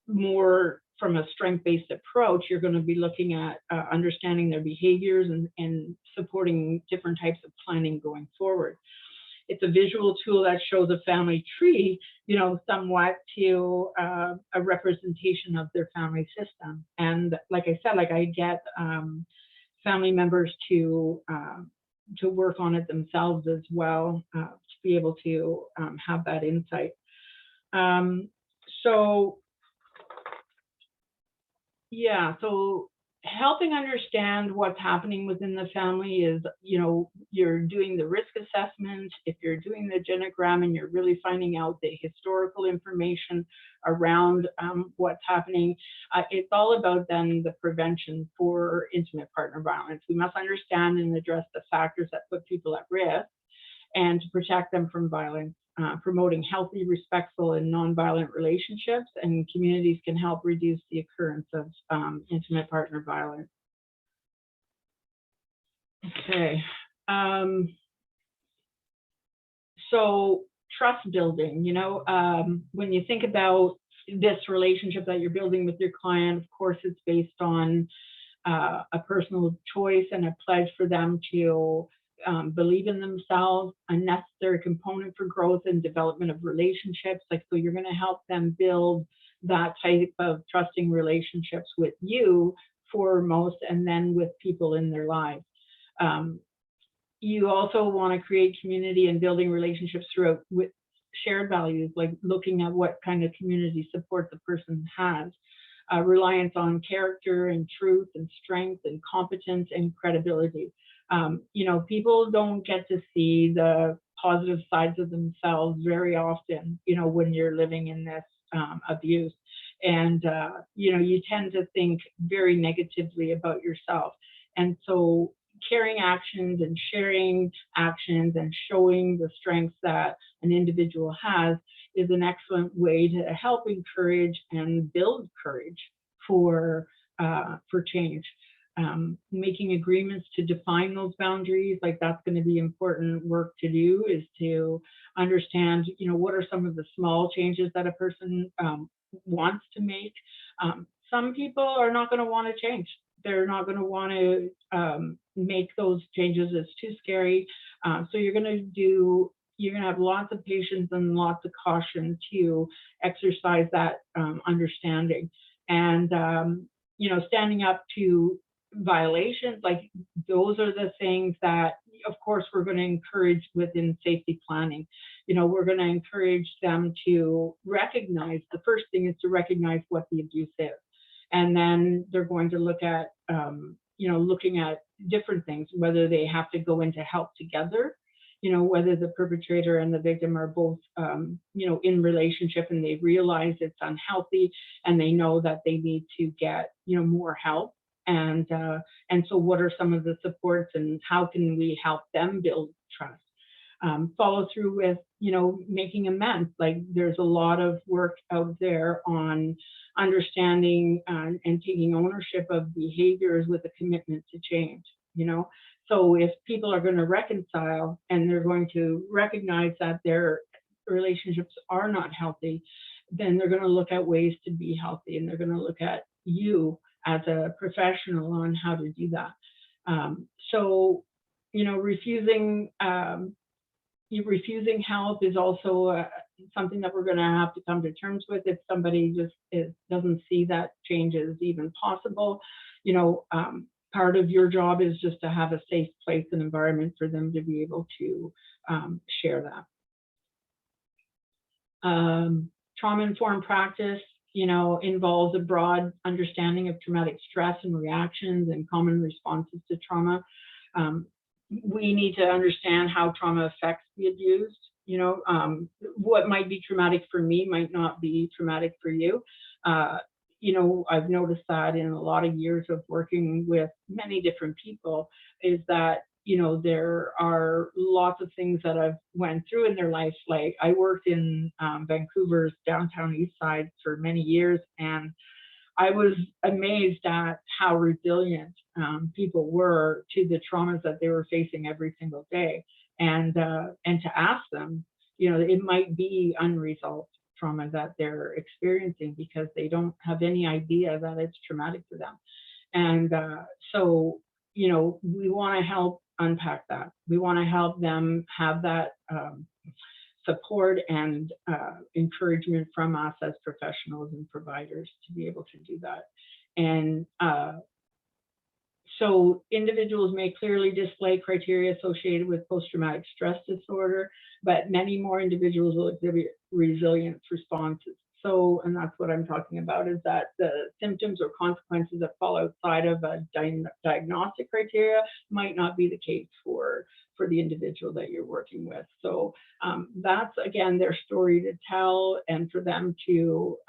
more from a strength-based approach. You're going to be looking at understanding their behaviors and supporting different types of planning going forward. It's a visual tool that shows a family tree, you know, somewhat to a representation of their family system. And like I said, like, I get family members to work on it themselves as well, to be able to have that insight. So yeah, so helping understand what's happening within the family is, you know, you're doing the risk assessment. If you're doing the genogram and you're really finding out the historical information around what's happening, it's all about then the prevention for intimate partner violence. We must understand and address the factors that put people at risk and to protect them from violence. Promoting healthy, respectful, and nonviolent relationships, and communities can help reduce the occurrence of intimate partner violence. Okay. So trust building, you know, when you think about this relationship that you're building with your client, of course, it's based on a personal choice and a pledge for them to believe in themselves, a necessary component for growth and development of relationships. Like, so you're going to help them build that type of trusting relationships with you foremost, and then with people in their lives. You also want to create community and building relationships throughout with shared values, like looking at what kind of community support the person has. Reliance on character and truth and strength and competence and credibility. You know, people don't get to see the positive sides of themselves very often, you know, when you're living in this abuse. And, you know, you tend to think very negatively about yourself. And so carrying actions and sharing actions and showing the strengths that an individual has is an excellent way to help encourage and build courage for change. Making agreements to define those boundaries, like, that's going to be important work to do, is to understand, you know, what are some of the small changes that a person wants to make. Some people are not going to want to change. They're not going to want to make those changes. It's too scary. So you're going to have lots of patience and lots of caution to exercise that understanding. And, you know, standing up to violations, like, those are the things that, of course, we're going to encourage within safety planning. we're going to encourage them to recognize, the first thing is to recognize what the abuse is. And then they're going to look at, looking at different things, whether they have to go into help together, whether the perpetrator and the victim are both, in relationship and they realize it's unhealthy and they know that they need to get, more help. And so what are some of the supports and how can we help them build trust? Follow through with, making amends. Like there's a lot of work out there on understanding and taking ownership of behaviors with a commitment to change, So if people are going to reconcile and they're going to recognize that their relationships are not healthy, then they're going to look at ways to be healthy, and they're going to look at you as a professional on how to do that. Refusing help is also something that we're going to have to come to terms with if somebody just doesn't see that change is even possible. Part of your job is just to have a safe place and environment for them to be able to share that. Trauma-informed practice, involves a broad understanding of traumatic stress and reactions and common responses to trauma. We need to understand how trauma affects the abused. What might be traumatic for me might not be traumatic for you. I've noticed that in a lot of years of working with many different people is that, there are lots of things that I've went through in their life. Like I worked in Vancouver's downtown east side for many years, and I was amazed at how resilient people were to the traumas that they were facing every single day. And to ask them, it might be unresolved trauma that they're experiencing because they don't have any idea that it's traumatic for them. And so, we want to help unpack that. We want to help them have that support and encouragement from us as professionals and providers to be able to do that. And so individuals may clearly display criteria associated with post-traumatic stress disorder, but many more individuals will exhibit resilience responses. So, and that's what I'm talking about, is that the symptoms or consequences that fall outside of a diagnostic criteria might not be the case for the individual that you're working with. So that's, again, their story to tell, and for them to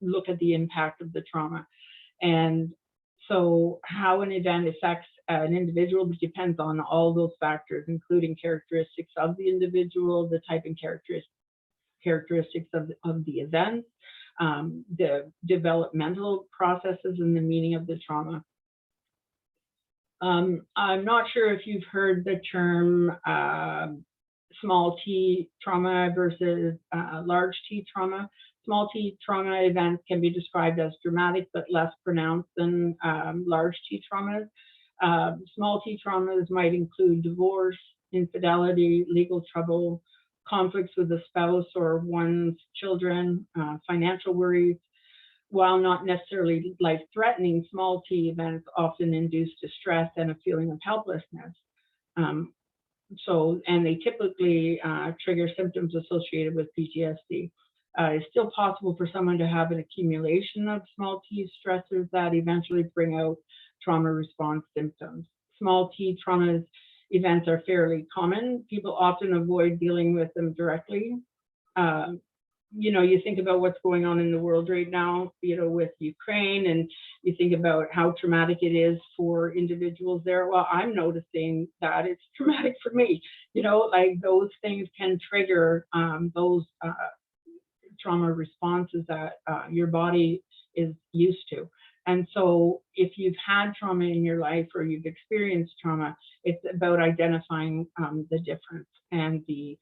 look at the impact of the trauma. And so how an event affects an individual depends on all those factors, including characteristics of the individual, the type and characteristics of the event, the developmental processes, and the meaning of the trauma. I'm not sure if you've heard the term small t trauma versus large T trauma. Small T trauma events can be described as dramatic but less pronounced than large T traumas. Small T traumas might include divorce, infidelity, legal trouble, conflicts with a spouse or one's children, financial worries. While not necessarily life-threatening, small T events often induce distress and a feeling of helplessness. And they typically trigger symptoms associated with PTSD. It's still possible for someone to have an accumulation of small T stressors that eventually bring out trauma response symptoms. Small T traumas events are fairly common. People often avoid dealing with them directly. You think about what's going on in the world right now, with Ukraine, and you think about how traumatic it is for individuals there. Well, I'm noticing that it's traumatic for me. Those things can trigger those trauma responses that your body is used to. And so if you've had trauma in your life or you've experienced trauma, it's about identifying the difference. And the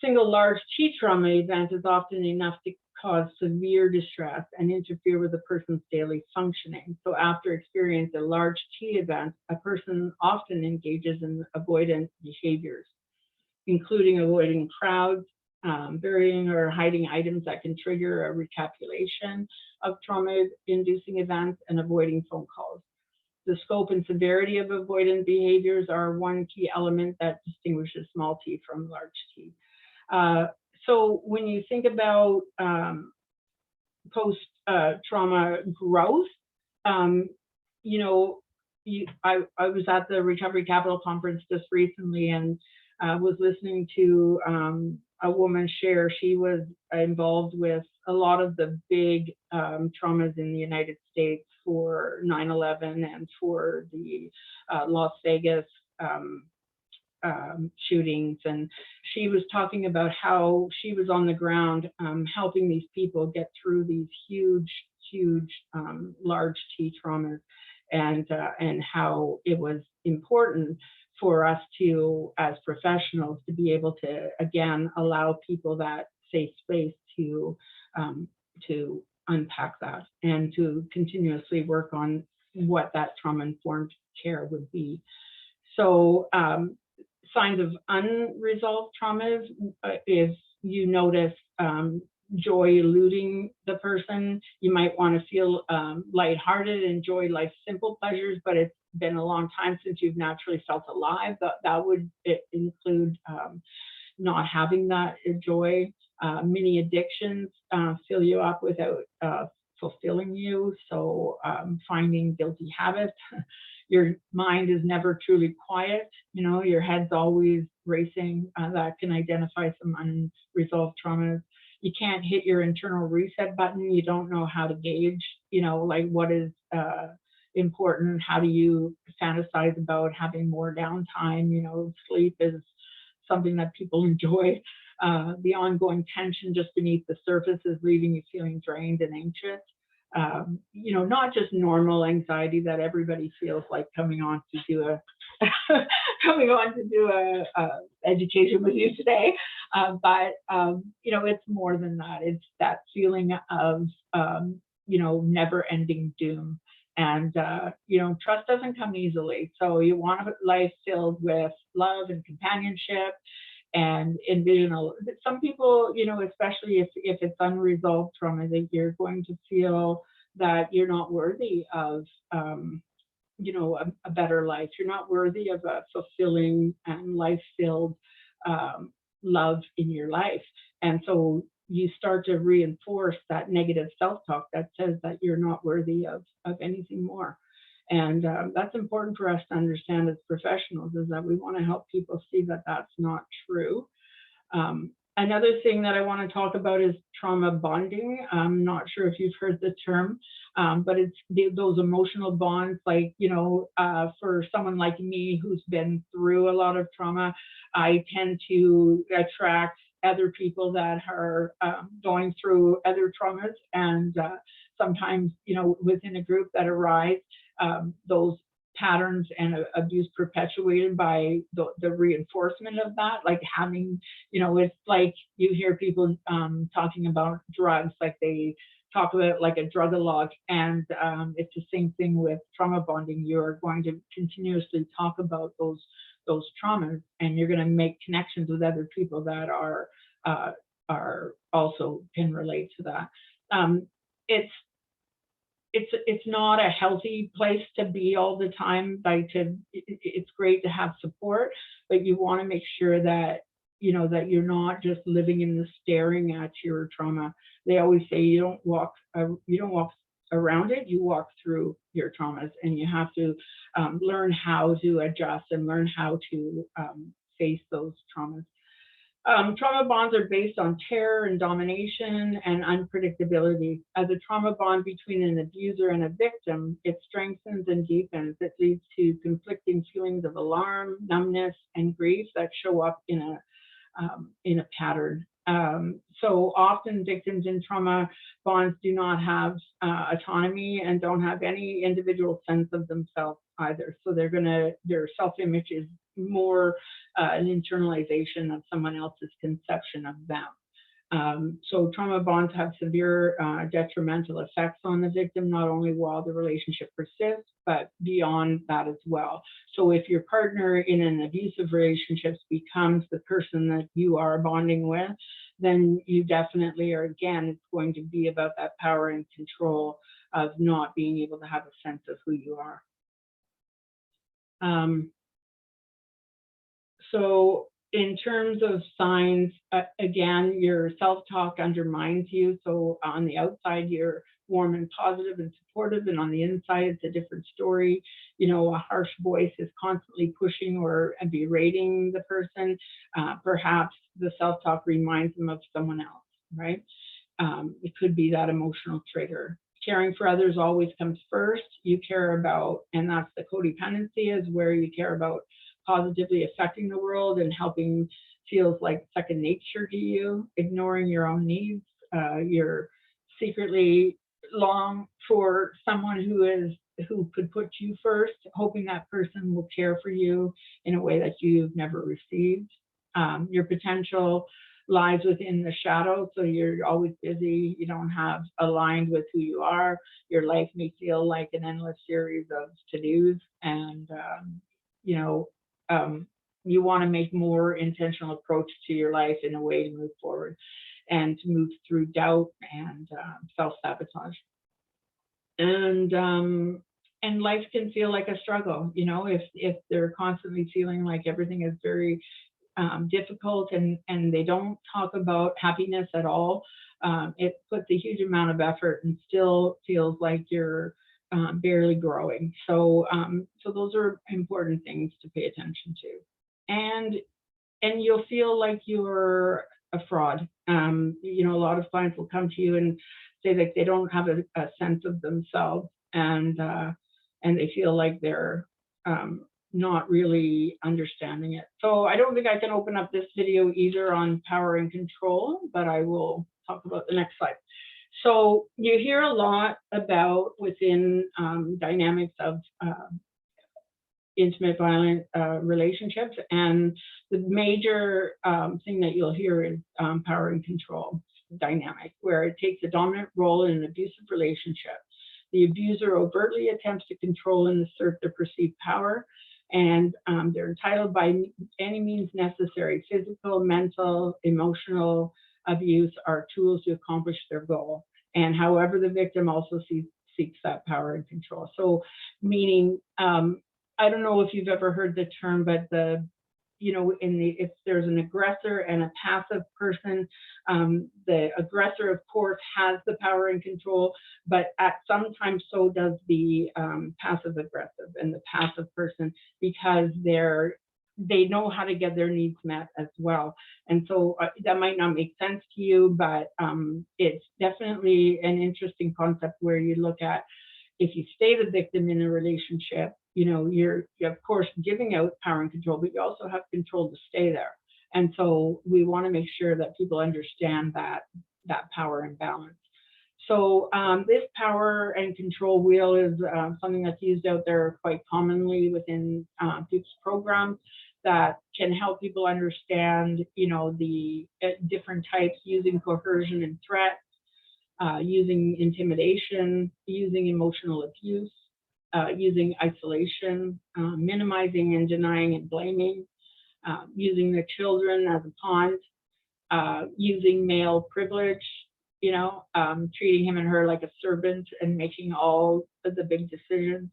single large T trauma event is often enough to cause severe distress and interfere with a person's daily functioning. So after experiencing a large T event, a person often engages in avoidant behaviors, including avoiding crowds, burying or hiding items that can trigger a recapitulation of trauma-inducing events, and avoiding phone calls. The scope and severity of avoidant behaviors are one key element that distinguishes small T from large T. So when you think about post-trauma growth, you know, I was at the Recovery Capital Conference just recently and was listening to a woman share. She was involved with a lot of the big traumas in the United States for 9/11 and for the Las Vegas shootings. And she was talking about how she was on the ground helping these people get through these huge, large T traumas, and how it was important for us to, as professionals, to be able to, again, allow people that safe space to unpack that and to continuously work on what that trauma-informed care would be. So signs of unresolved traumas is you notice joy eluding the person. You might want to feel lighthearted, enjoy life's simple pleasures, but it's been a long time since you've naturally felt alive. That would include not having that joy. Many addictions fill you up without fulfilling you. So finding guilty habits. Your mind is never truly quiet. You know, your head's always racing. That can identify some unresolved traumas. You can't hit your internal reset button. You don't know how to gauge, you know, like what is important. How do you fantasize about having more downtime? You know, sleep is something that people enjoy. The ongoing tension just beneath the surface is leaving you feeling drained and anxious. You know, not just normal anxiety that everybody feels like coming on to do a education with you today, but you know, it's more than that. It's that feeling of you know, never-ending doom, and you know, trust doesn't come easily. So you want a life filled with love and companionship, and envision some people, you know, especially if it's unresolved trauma, that you're going to feel that you're not worthy of, you know, a better life. You're not worthy of a fulfilling and life-filled love in your life. And so you start to reinforce that negative self-talk that says that you're not worthy of anything more. And that's important for us to understand as professionals, is that we want to help people see that that's not true. Another thing that I want to talk about is trauma bonding. I'm not sure if you've heard the term, but it's those emotional bonds. Like, you know, for someone like me who's been through a lot of trauma, I tend to attract other people that are going through other traumas, and sometimes, you know, within a group that arise, those patterns and abuse perpetuated by the reinforcement of that, like having, you know, it's like you hear people talking about drugs, like they talk about like a drug-a-log, and it's the same thing with trauma bonding. You're going to continuously talk about those traumas, and you're going to make connections with other people that are also can relate to that. It's not a healthy place to be all the time. It's great to have support, but you want to make sure that, you know, that you're not just living in the staring at your trauma. They always say you don't walk around it, you walk through your traumas, and you have to learn how to adjust and learn how to face those traumas. Trauma bonds are based on terror and domination and unpredictability. As a trauma bond between an abuser and a victim, it strengthens and deepens. It leads to conflicting feelings of alarm, numbness, and grief that show up in a pattern. So often victims in trauma bonds do not have autonomy and don't have any individual sense of themselves either. So their self-image is more an internalization of someone else's conception of them. So trauma bonds have severe detrimental effects on the victim, not only while the relationship persists, but beyond that as well. So if your partner in an abusive relationship becomes the person that you are bonding with, then you definitely are, again, it's going to be about that power and control of not being able to have a sense of who you are. So in terms of signs, again, your self-talk undermines you. So on the outside, you're warm and positive and supportive, and on the inside, it's a different story. You know, a harsh voice is constantly pushing or berating the person. Perhaps the self-talk reminds them of someone else, right? It could be that emotional trigger. Caring for others always comes first. You care about, and that's the codependency, is where you care about positively affecting the world and helping feels like second nature to you. Ignoring your own needs. You're secretly long for someone who could put you first, hoping that person will care for you in a way that you've never received. Your potential lies within the shadow, so you're always busy. You don't have aligned with who you are. Your life may feel like an endless series of to-dos, and you want to make more intentional approach to your life in a way to move forward and to move through doubt and self-sabotage. And life can feel like a struggle, you know, if they're constantly feeling like everything is very difficult and they don't talk about happiness at all. It puts a huge amount of effort and still feels like you're barely growing. So those are important things to pay attention to. And you'll feel like you're a fraud. You know, a lot of clients will come to you and say that they don't have a sense of themselves, and they feel like they're not really understanding it. So I don't think I can open up this video either on power and control, but I will talk about the next slide. So you hear a lot about within dynamics of intimate violent relationships, and the major thing that you'll hear is power and control dynamic, where it takes a dominant role in an abusive relationship. The abuser overtly attempts to control and assert their perceived power, and they're entitled by any means necessary. Physical, mental, emotional abuse are tools to accomplish their goal. And however, the victim also seeks that power and control. So meaning, I don't know if you've ever heard the term, but if there's an aggressor and a passive person, the aggressor, of course, has the power and control, but at sometimes so does the passive aggressive and the passive person, because they know how to get their needs met as well. And so that might not make sense to you, but it's definitely an interesting concept where you look at, if you stay the victim in a relationship, you know, you're of course giving out power and control, but you also have control to stay there. And so we want to make sure that people understand that power imbalance. So this power and control wheel is something that's used out there quite commonly within people's programs that can help people understand, you know, the different types, using coercion and threats, using intimidation, using emotional abuse, using isolation, minimizing and denying and blaming, using the children as a pawn, using male privilege, you know, treating him and her like a servant and making all of the big decisions,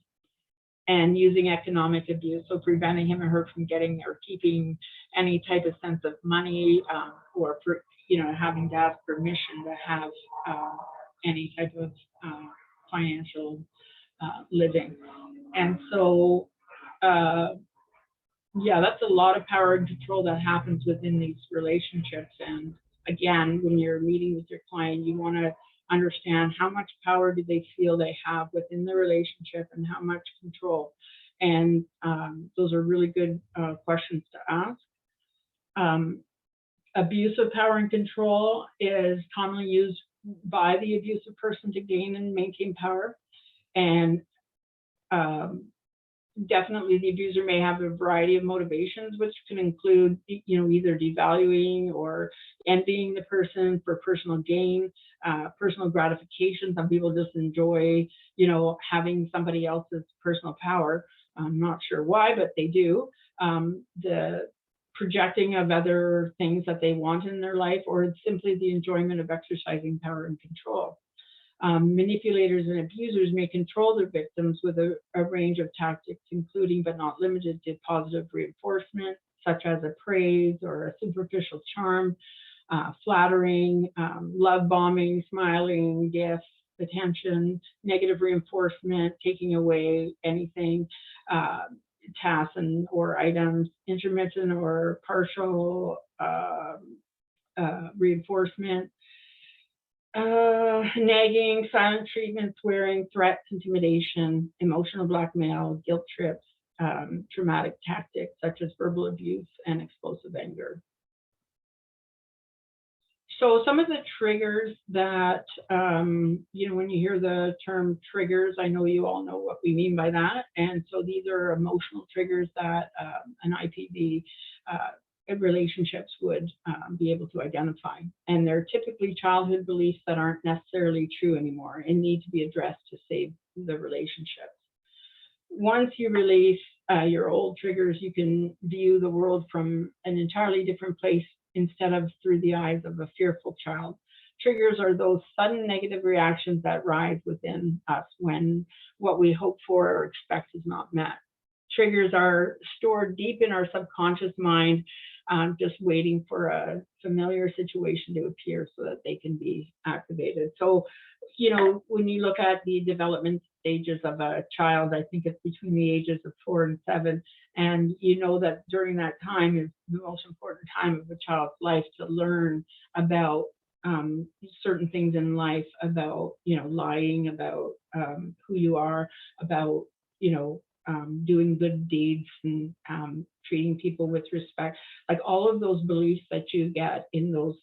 and using economic abuse, so preventing him or her from getting or keeping any type of sense of money, or for, you know, having to ask permission to have any type of financial living. And so, yeah, that's a lot of power and control that happens within these relationships. And again, when you're meeting with your client, you want to understand how much power do they feel they have within the relationship and how much control. And those are really good questions to ask. Abuse of power and control is commonly used by the abusive person to gain and maintain power. And definitely the abuser may have a variety of motivations, which can include, you know, either devaluing or envying the person for personal gain, personal gratification. Some people just enjoy, you know, having somebody else's personal power. I'm not sure why, but they do. The projecting of other things that they want in their life, or simply the enjoyment of exercising power and control. Manipulators and abusers may control their victims with a range of tactics, including but not limited to positive reinforcement, such as a praise or a superficial charm, flattering, love bombing, smiling, gifts, attention, negative reinforcement, taking away anything, tasks or items, intermittent or partial reinforcement, nagging, silent treatment, swearing, threats, intimidation, emotional blackmail, guilt trips, traumatic tactics such as verbal abuse and explosive anger. So some of the triggers that, you know, when you hear the term triggers, I know you all know what we mean by that. And so these are emotional triggers that an IPV relationships would be able to identify. And they're typically childhood beliefs that aren't necessarily true anymore and need to be addressed to save the relationship. Once you release your old triggers, you can view the world from an entirely different place instead of through the eyes of a fearful child. Triggers are those sudden negative reactions that rise within us when what we hope for or expect is not met. Triggers are stored deep in our subconscious mind, just waiting for a familiar situation to appear so that they can be activated. So, you know, when you look at the development stages of a child, I think it's between the ages of 4 and 7. And you know that during that time is the most important time of a child's life to learn about certain things in life, about, you know, lying, about who you are, about, you know, doing good deeds and treating people with respect. Like all of those beliefs that you get in those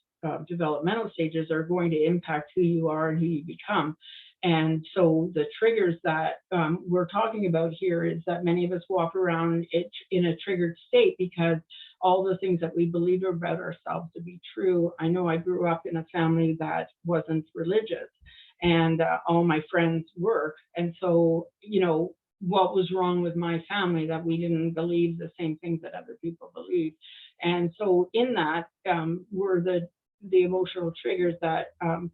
developmental stages are going to impact who you are and who you become. And so the triggers that we're talking about here is that many of us walk around in a triggered state because all the things that we believe about ourselves to be true. I know I grew up in a family that wasn't religious, and all my friends were. And so, you know, what was wrong with my family that we didn't believe the same things that other people believed. And so in that were the emotional triggers that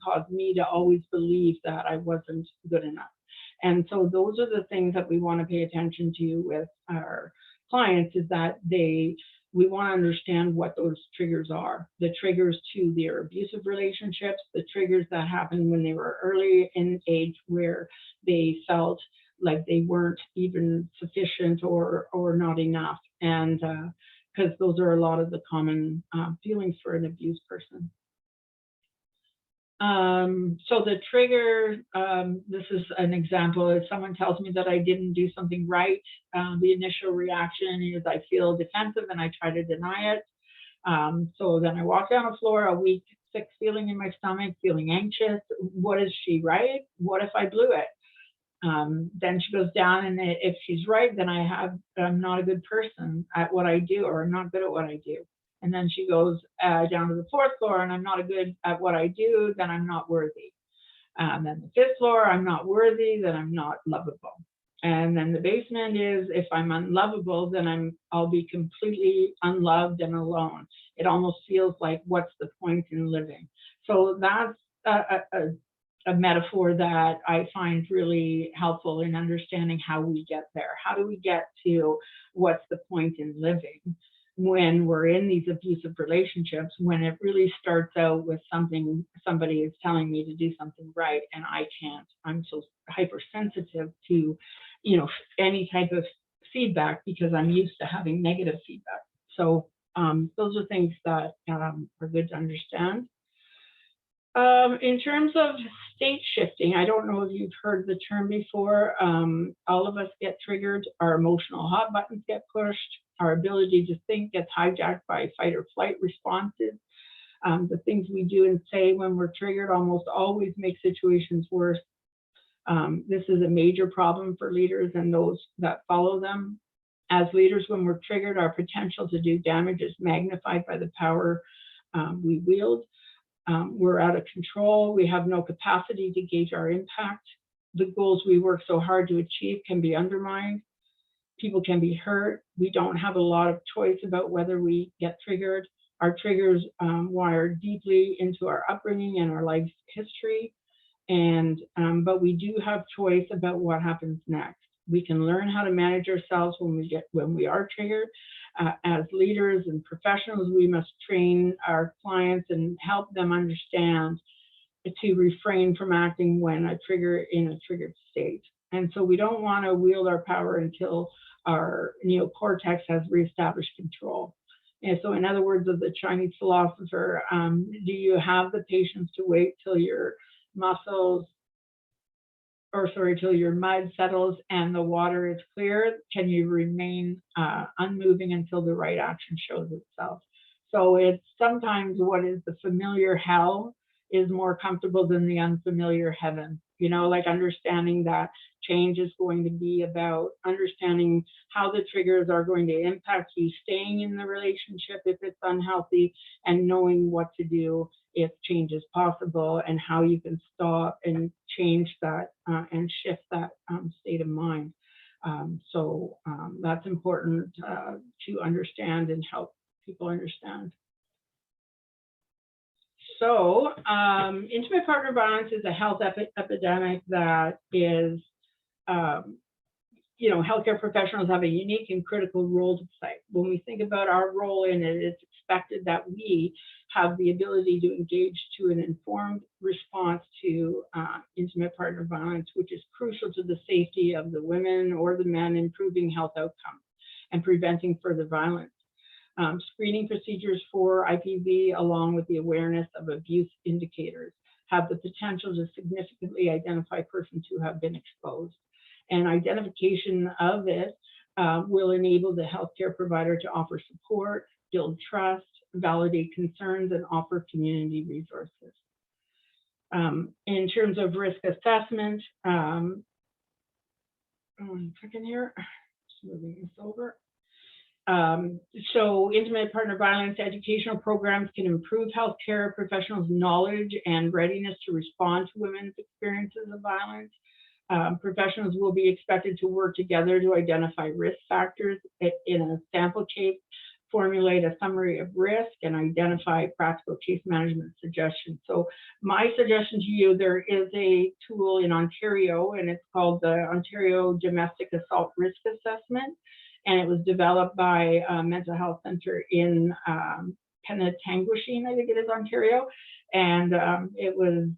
caused me to always believe that I wasn't good enough. And so those are the things that we want to pay attention to with our clients, is that we want to understand what those triggers are. The triggers to their abusive relationships, the triggers that happened when they were early in age where they felt like they weren't even sufficient or not enough. And because those are a lot of the common feelings for an abused person. So the trigger, this is an example. If someone tells me that I didn't do something right, the initial reaction is I feel defensive and I try to deny it. So then I walk down the floor, a weak, sick feeling in my stomach, feeling anxious. What is she right? What if I blew it? Then she goes down, and if she's right, then I'm not a good person at what I do, or I'm not good at what I do. And then she goes down to the 4th floor, and I'm not good at what I do, then I'm not worthy. Then the 5th floor, I'm not worthy, then I'm not lovable. And then the basement is, if I'm unlovable, then I'll be completely unloved and alone. It almost feels like, what's the point in living? So that's a metaphor that I find really helpful in understanding how we get there. How do we get to what's the point in living when we're in these abusive relationships, when it really starts out with somebody is telling me to do something right and I can't. I'm so hypersensitive to, you know, any type of feedback because I'm used to having negative feedback. So those are things that are good to understand. In terms of state shifting, I don't know if you've heard the term before. All of us get triggered. Our emotional hot buttons get pushed. Our ability to think gets hijacked by fight or flight responses. The things we do and say when we're triggered almost always make situations worse. This is a major problem for leaders and those that follow them. As leaders, when we're triggered, our potential to do damage is magnified by the power we wield. We're out of control. We have no capacity to gauge our impact. The goals we work so hard to achieve can be undermined. People can be hurt. We don't have a lot of choice about whether we get triggered. Our triggers wire deeply into our upbringing and our life history. But we do have choice about what happens next. We can learn how to manage ourselves when we are triggered. As leaders and professionals, we must train our clients and help them understand to refrain from acting when a trigger in a triggered state. And so we don't want to wield our power until our neocortex has reestablished control. And so, in other words, of the Chinese philosopher, do you have the patience to wait till your till your mud settles and the water is clear? Can you remain unmoving until the right action shows itself? So it's sometimes what is the familiar hell is more comfortable than the unfamiliar heaven. Like understanding that change is going to be about understanding how the triggers are going to impact you staying in the relationship if it's unhealthy, and knowing what to do if change is possible, and how you can stop and change that and shift that state of mind. So that's important to understand and help people understand. So intimate partner violence is a health epidemic that is, healthcare professionals have a unique and critical role to play. When we think about our role in it, it's expected that we have the ability to engage to an informed response to intimate partner violence, which is crucial to the safety of the women or the men, improving health outcomes and preventing further violence. Screening procedures for IPV, along with the awareness of abuse indicators, have the potential to significantly identify persons who have been exposed. And identification of it will enable the healthcare provider to offer support, build trust, validate concerns, and offer community resources. In terms of risk assessment, one second here, just moving this over. So intimate partner violence educational programs can improve healthcare professionals' knowledge and readiness to respond to women's experiences of violence. Professionals will be expected to work together to identify risk factors in a sample case, formulate a summary of risk, and identify practical case management suggestions. So my suggestion to you, there is a tool in Ontario, and it's called the Ontario Domestic Assault Risk Assessment. And it was developed by a mental health center in Penetanguishene, I think it is, Ontario. And it was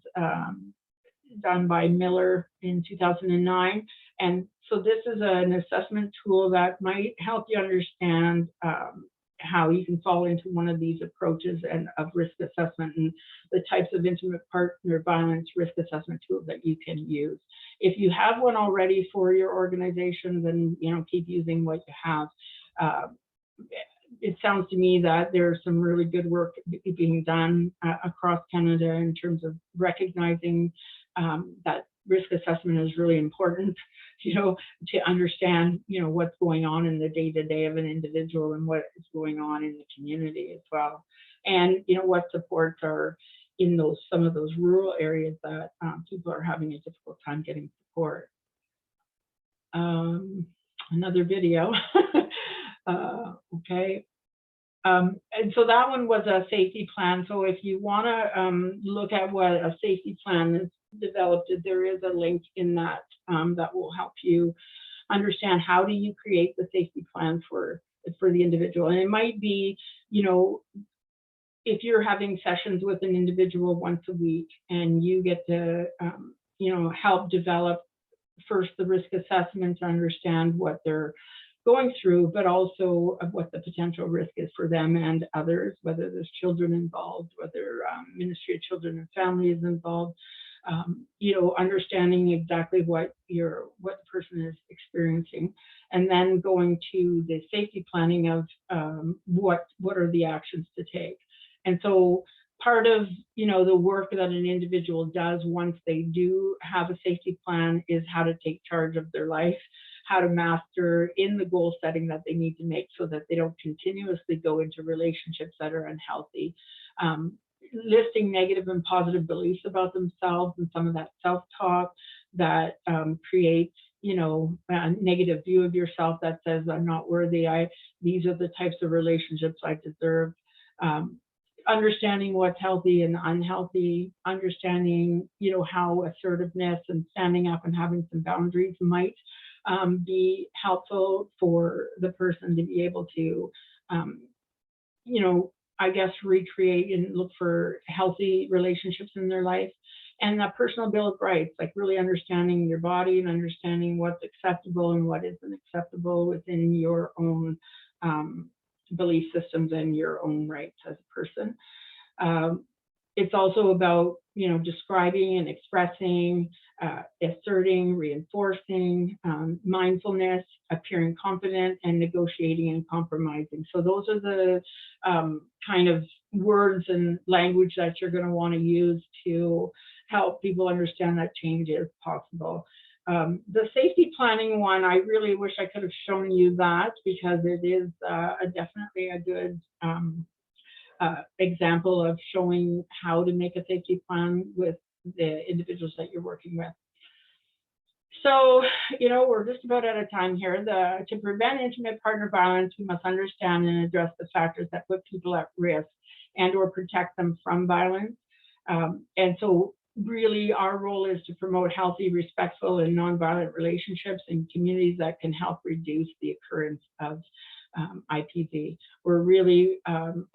done by Miller in 2009. And so this is an assessment tool that might help you understand how you can fall into one of these approaches and of risk assessment, and the types of intimate partner violence risk assessment tools that you can use. If you have one already for your organization, then keep using what you have. It sounds to me that there's some really good work being done across Canada in terms of recognizing that risk assessment is really important, to understand, what's going on in the day-to-day of an individual and what is going on in the community as well. And, what supports are in some of those rural areas that people are having a difficult time getting support. Another video. Okay. And so that one was a safety plan. So if you want to look at what a safety plan is developed, there is a link in that that will help you understand how do you create the safety plan for the individual. And it might be, if you're having sessions with an individual once a week, and you get to, help develop first the risk assessment to understand what they're going through, but also of what the potential risk is for them and others, whether there's children involved, whether Ministry of Children and Family is involved, understanding exactly what the person is experiencing, and then going to the safety planning of what are the actions to take. And so part of the work that an individual does once they do have a safety plan is how to take charge of their life, how to master in the goal setting that they need to make so that they don't continuously go into relationships that are unhealthy. Listing negative and positive beliefs about themselves and some of that self-talk that creates, a negative view of yourself that says, I'm not worthy, these are the types of relationships I deserve. Understanding what's healthy and unhealthy, understanding, how assertiveness and standing up and having some boundaries might be helpful for the person to be able to, you know, I guess recreate and look for healthy relationships in their life. And that personal bill of rights, like really understanding your body and understanding what's acceptable and what isn't acceptable within your own belief systems and your own rights as a person. It's also about, you know, describing and expressing, asserting, reinforcing, mindfulness, appearing confident, and negotiating and compromising. So those are the kind of words and language that you're going to want to use to help people understand that change is possible. The safety planning one, I really wish I could have shown you that, because it is definitely a good example of showing how to make a safety plan with the individuals that you're working with. So, you know, we're just about out of time here. To prevent intimate partner violence, we must understand and address the factors that put people at risk and or protect them from violence. And so really our role is to promote healthy, respectful, and nonviolent relationships in communities that can help reduce the occurrence of IPV. We're really,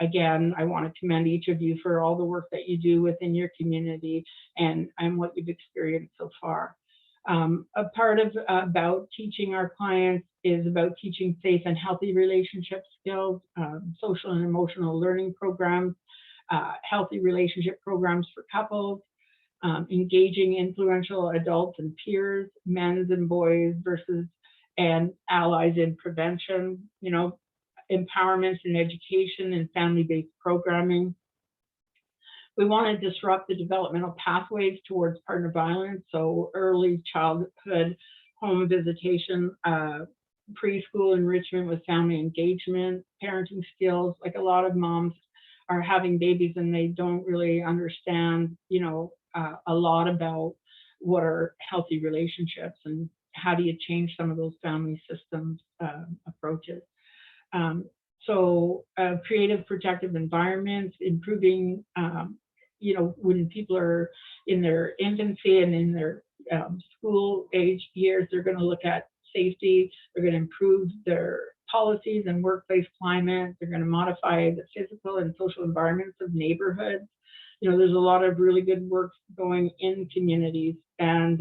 again, I want to commend each of you for all the work that you do within your community and what you've experienced so far. A part of about teaching our clients is about teaching safe and healthy relationship skills, social and emotional learning programs, healthy relationship programs for couples, engaging influential adults and peers, men's and boys versus and allies in prevention, you know, empowerment in education and family-based programming. We want to disrupt the developmental pathways towards partner violence, so early childhood home visitation, preschool enrichment with family engagement, parenting skills. Like a lot of moms are having babies and they don't really understand, you know, a lot about what are healthy relationships and how do you change some of those family systems approaches. So creative protective environments, improving, you know, when people are in their infancy and in their school age years, they're going to look at safety, they're going to improve their policies and workplace climate, they're going to modify the physical and social environments of neighborhoods. You know, there's a lot of really good work going in communities, and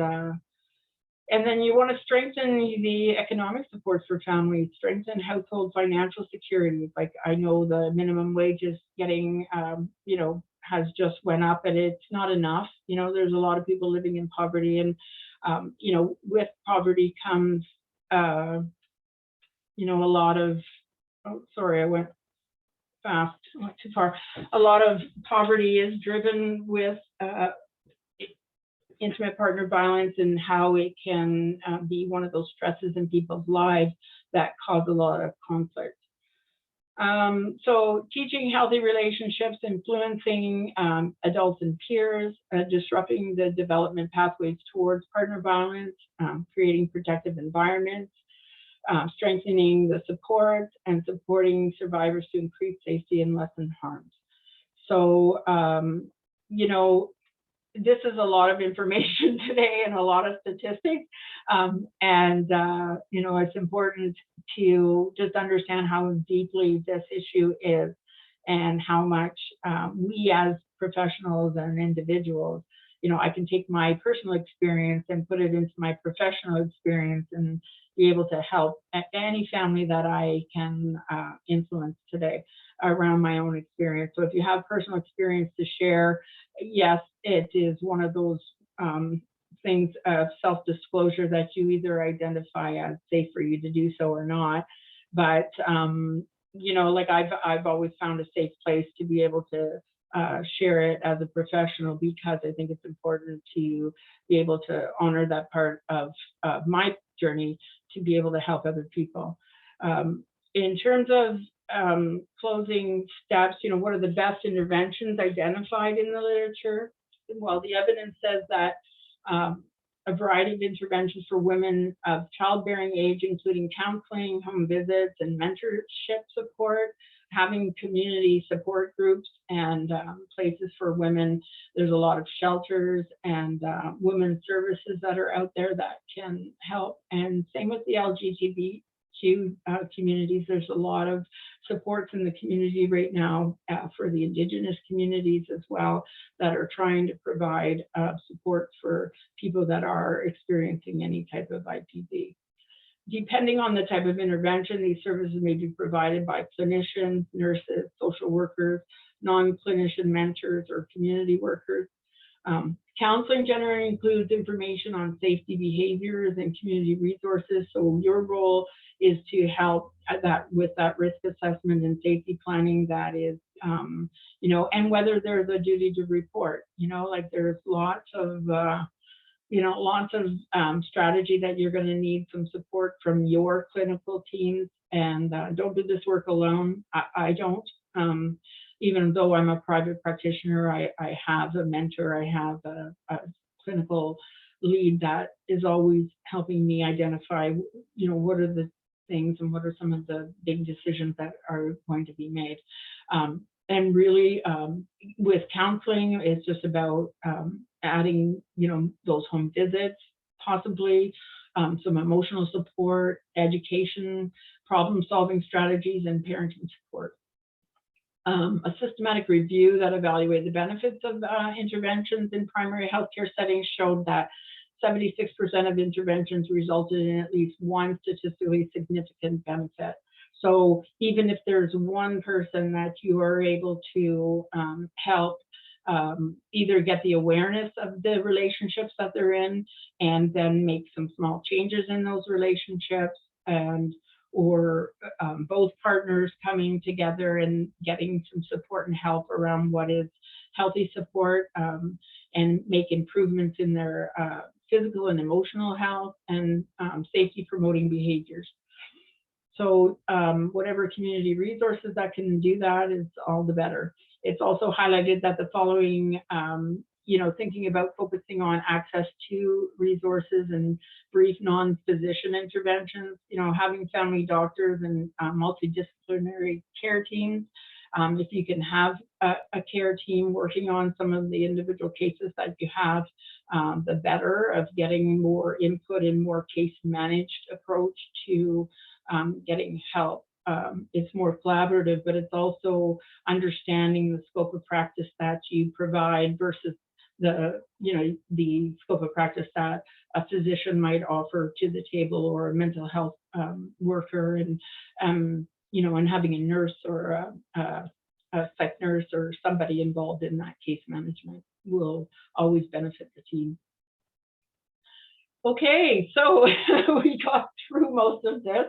then you want to strengthen the economic supports for families, strengthen household financial security. Like I know the minimum wage is getting, you know, has just went up and it's not enough. You know, there's a lot of people living in poverty and, you know, with poverty comes, you know, a lot of, oh, sorry, I went fast, I went too far. A lot of poverty is driven with intimate partner violence and how it can be one of those stresses in people's lives that cause a lot of conflict. So teaching healthy relationships, influencing adults and peers, disrupting the development pathways towards partner violence, creating protective environments, strengthening the support and supporting survivors to increase safety and lessen harms. So, you know, this is a lot of information today and a lot of statistics. You know, it's important to just understand how deeply this issue is and how much we as professionals and individuals, you know, I can take my personal experience and put it into my professional experience and be able to help any family that I can influence today around my own experience. So if you have personal experience to share, yes, it is one of those things of self-disclosure that you either identify as safe for you to do so or not. But you know, like I've always found a safe place to be able to share it as a professional, because I think it's important to be able to honor that part of my journey to be able to help other people. In terms of closing steps, you know, what are the best interventions identified in the literature? Well, the evidence says that a variety of interventions for women of childbearing age, including counseling, home visits, and mentorship support, having community support groups and places for women. There's a lot of shelters and women's services that are out there that can help. And same with the LGBTQ communities. There's a lot of supports in the community right now for the Indigenous communities as well that are trying to provide support for people that are experiencing any type of IPV. Depending on the type of intervention, these services may be provided by clinicians, nurses, social workers, non-clinician mentors, or community workers. Counseling generally includes information on safety behaviors and community resources. So your role is to help with that risk assessment and safety planning that is, you know, and whether there's a duty to report, you know, like there's lots of, you know, lots of strategy that you're going to need some support from your clinical teams, and don't do this work alone. I don't. Even though I'm a private practitioner, I have a mentor, I have a clinical lead that is always helping me identify, you know, what are the things and what are some of the big decisions that are going to be made. And really, with counseling, it's just about adding, you know, those home visits, possibly some emotional support, education, problem-solving strategies, and parenting support. A systematic review that evaluated the benefits of interventions in primary healthcare settings showed that 76% of interventions resulted in at least one statistically significant benefit. So even if there's one person that you are able to help either get the awareness of the relationships that they're in and then make some small changes in those relationships, and or both partners coming together and getting some support and help around what is healthy support, and make improvements in their physical and emotional health and safety promoting behaviors. So whatever community resources that can do that is all the better. It's also highlighted that the following, you know, thinking about focusing on access to resources and brief non-physician interventions, you know, having family doctors and multidisciplinary care teams. If you can have a care team working on some of the individual cases that you have, the better of getting more input and more case managed approach to getting help. It's more collaborative, but it's also understanding the scope of practice that you provide versus the, you know, the scope of practice that a physician might offer to the table, or a mental health worker, and you know, and having a nurse or a psych nurse or somebody involved in that case management will always benefit the team. Okay, so we got through most of this.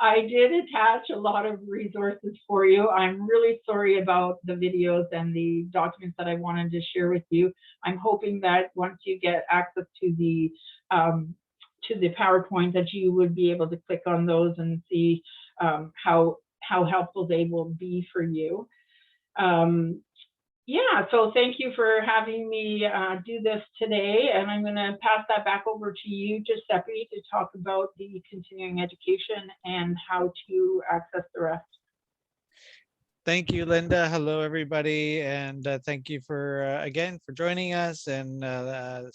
I did attach a lot of resources for you. I'm really sorry about the videos and the documents that I wanted to share with you. I'm hoping that once you get access to the PowerPoint, that you would be able to click on those and see how helpful they will be for you. Yeah, so thank you for having me do this today, and I'm going to pass that back over to you, Giuseppe, to talk about the continuing education and how to access the rest. Thank you, Linda. Hello, everybody. And thank you for, again, for joining us. And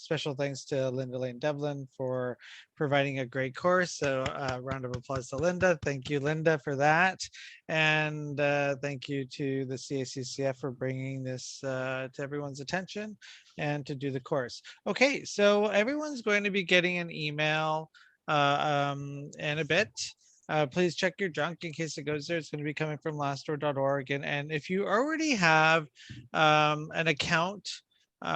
special thanks to Linda Lane Devlin for providing a great course. So a round of applause to Linda. Thank you, Linda, for that. And thank you to the CACCF for bringing this to everyone's attention and to do the course. Okay, so everyone's going to be getting an email in a bit. Please check your junk in case it goes there. It's going to be coming from lastdoor.org. And if you already have an account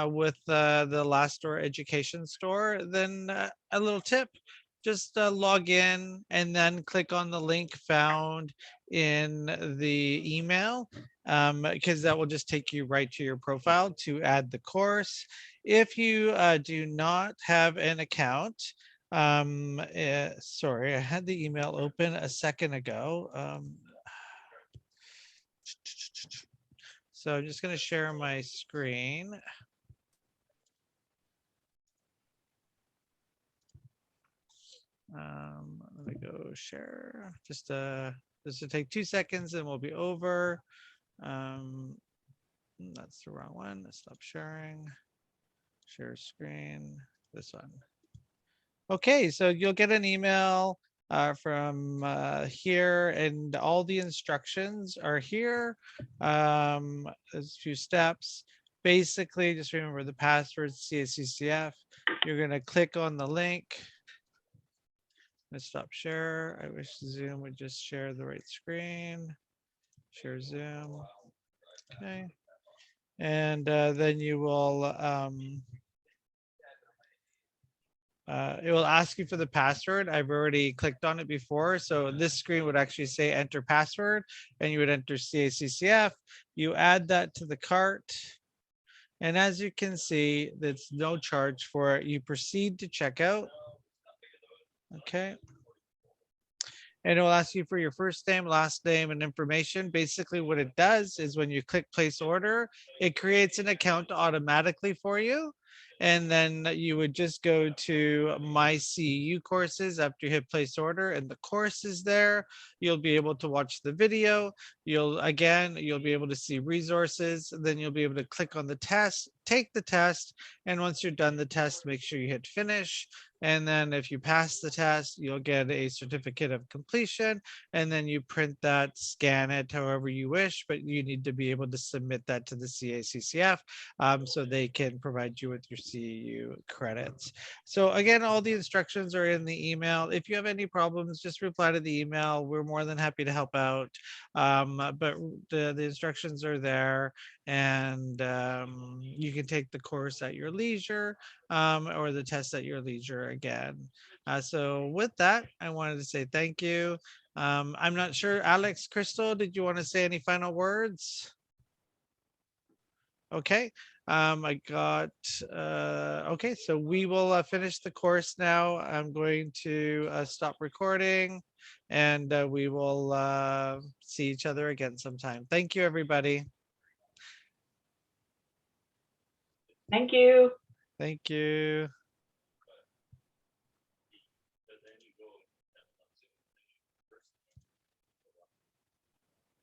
with the Last Door Education Store, then a little tip, just log in and then click on the link found in the email, because that will just take you right to your profile to add the course. If you do not have an account, sorry, I had the email open a second ago. So I'm just going to share my screen. Let me go share. Just This will take 2 seconds and we'll be over. That's the wrong one. Let's stop sharing. Share screen. This one. Okay, so you'll get an email from here, and all the instructions are here. There's a few steps. Basically, just remember the password CACCF. You're going to click on the link. Let's stop share. I wish Zoom would just share the right screen. Share Zoom. Okay. And then you will, it will ask you for the password. I've already clicked on it before. So this screen would actually say enter password, and you would enter CACCF. You add that to the cart. And as you can see, there's no charge for it. You proceed to checkout. Okay. And it will ask you for your first name, last name, and information. Basically, what it does is when you click place order, it creates an account automatically for you. And then you would just go to My CEU courses after you hit place order, and the course is there. You'll be able to watch the video. You'll be able to see resources. Then you'll be able to click on the test, take the test. And once you're done the test, make sure you hit finish. And then if you pass the test, you'll get a certificate of completion, and then you print that, scan it however you wish, but you need to be able to submit that to the CACCF so they can provide you with your CEU credits. So again, all the instructions are in the email. If you have any problems, just reply to the email. We're more than happy to help out. But the instructions are there, and you can take the course at your leisure or the test at your leisure again. So with that, I wanted to say thank you. I'm not sure, Alex, Crystal, did you want to say any final words? Okay. I got, okay, so we will finish the course now. I'm going to stop recording, and we will see each other again sometime. Thank you, everybody. Thank you. Thank you.